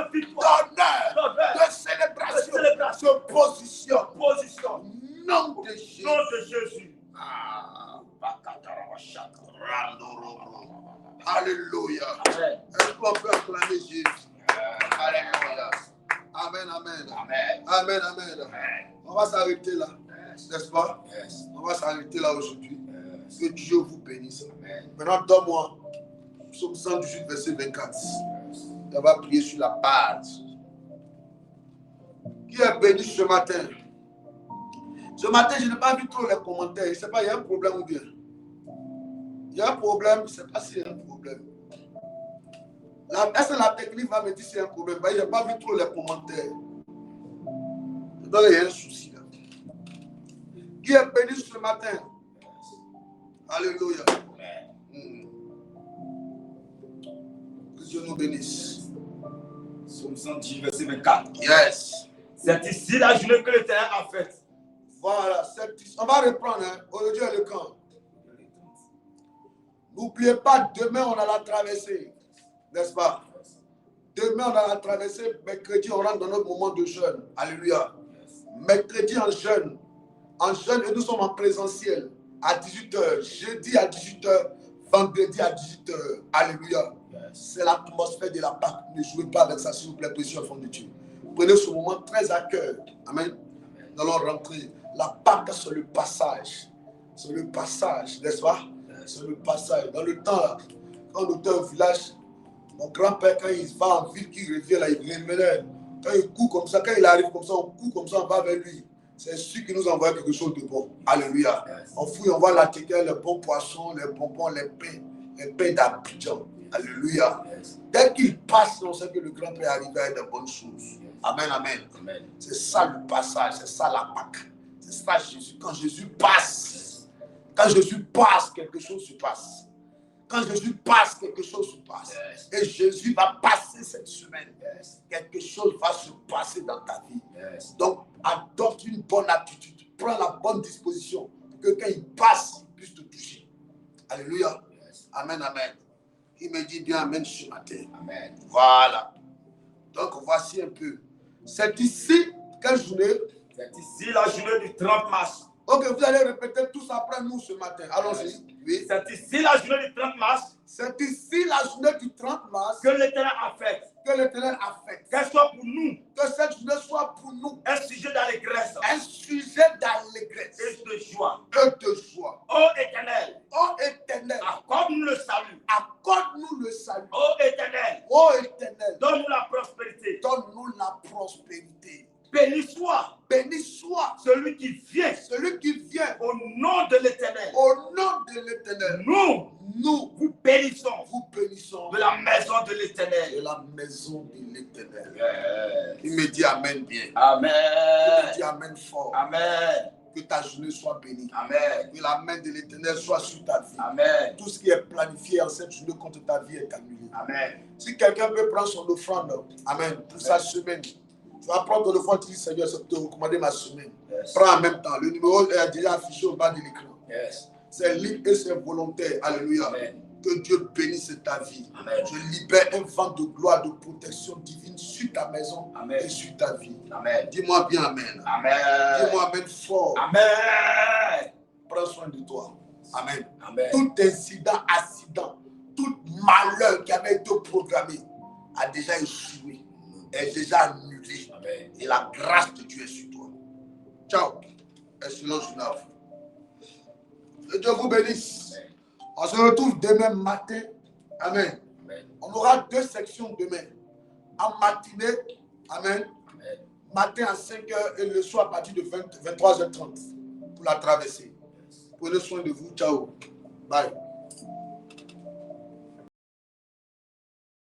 d'honneur, de célébration, se positionne. Nom de Jésus. Alléluia. Est-ce qu'on peut acclamer Jésus? Alléluia. Amen. On va s'arrêter là. N'est-ce pas? On va s'arrêter là aujourd'hui. Que Dieu vous bénisse. Maintenant, donne-moi Psaume 118, verset 24. On va prier sur la base. Qui est béni ce matin? Ce matin, je n'ai pas vu trop les commentaires. Je ne sais pas, il y a un problème ou bien? Il y a un problème, je ne sais pas s'il y a un problème. Est-ce que la technique va me dire s'il y a un problème? Je n'ai pas vu trop les commentaires. Je dois y avoir un souci là. Qui est béni ce matin? Alléluia. Que Dieu nous bénisse. Psaume 110, verset 24. Yes. C'est ici la journée que l'Éternel a faite. Voilà, on va reprendre. Aujourd'hui est le camp. N'oubliez pas, demain on a la traversée. N'est-ce pas? Demain on a la traversée. Mercredi on rentre dans notre moment de jeûne. Alléluia. Mercredi en jeûne. En jeûne et nous sommes en présentiel à 18h. Jeudi à 18h. vendredi à 18h. Alléluia. Yes. C'est l'atmosphère de la Pâque. Ne jouez pas avec ça, s'il vous plaît, précieux enfants de Dieu. Prenez ce moment très à cœur. Amen. Nous allons rentrer. La Pâque, c'est le passage. C'est le passage, n'est-ce pas? C'est le passage. Dans le temps, là, quand on était au village, mon grand-père, quand il va en ville, qu'il revient là, il remet. Quand il court comme ça, quand il arrive comme ça, on court comme ça, on va vers lui. C'est sûr qu'il nous envoie quelque chose de bon. Alléluia. Yes. On fouille, on voit la tequila, les bons poissons, les bonbons, les pains d'Abidjan. Alléluia. Yes. Dès qu'il passe, on sait que le grand-père arrive avec de bonnes choses. Yes. Amen, amen. Amen. C'est ça le passage, c'est ça la Pâque. C'est ça Jésus. Quand Jésus passe, quand Jésus passe, quelque chose se passe. Quand Jésus passe, quelque chose se passe. Yes. Et Jésus va passer cette semaine. Yes. Quelque chose va se passer dans ta vie. Yes. Donc, adopte une bonne attitude. Prends la bonne disposition pour que quand il passe, il puisse te toucher. Alléluia. Yes. Amen, amen. Il me dit bien amen ce matin. Amen. Voilà. Donc, voici un peu. C'est ici, quelle journée? C'est ici la journée du 30 mars. Ok, vous allez répéter tous après nous ce matin. Allons-y. Oui. C'est ici la journée du 30 mars C'est ici la journée du 30 mars que l'Éternel a fait. que l'Éternel a fait. Qu'elle soit pour nous Que cette journée soit pour nous un sujet d'allégresse un sujet d'allégresse et de joie. et de joie. Ô Éternel, Ô Éternel, accorde-nous le salut. accorde-nous le salut. Ô Éternel, Ô Éternel, donne-nous la prospérité. donne-nous la prospérité. Béni soit Béni soit celui qui vient celui qui vient au nom de l'Éternel. au nom de l'Éternel. Nous Vous bénissons vous bénissons de la maison de de l'Éternel. la maison de l'Éternel. Yes. Il me dit Amen bien. Il Amen. me dit Amen fort. Amen. Que ta journée soit bénie. Amen. Que la main de l'Éternel soit sur ta vie. Amen. Tout ce qui est planifié en cette journée contre ta vie est annulé. Amen. Si quelqu'un peut prendre son offrande, Amen, pour sa semaine, tu vas prendre ton offrande, tu dis Seigneur, c'est te recommander ma semaine. Yes. Prends en même temps. Le numéro est déjà affiché au bas de l'écran. Yes. C'est libre et c'est volontaire. Alléluia. Amen. Que Dieu bénisse ta vie. Amen. Je libère un vent de gloire, de protection divine sur ta maison Amen. et sur ta vie. Amen. Dis-moi bien Amen. Amen. Dis-moi Amen fort. Amen. Prends soin de toi. Amen. Amen. Tout incident, accident, tout malheur qui avait été programmé a déjà échoué, est déjà annulé. Amen. Et la grâce de Dieu est sur toi. Ciao. Excellent journée à vous. Que Dieu vous bénisse. Amen. On se retrouve demain matin. Amen. Amen. On aura 2 sections demain. En matinée, Amen. Amen. Matin à 5h et le soir à partir de 23h30 pour la traversée. Prenez soin de vous. Ciao. Bye.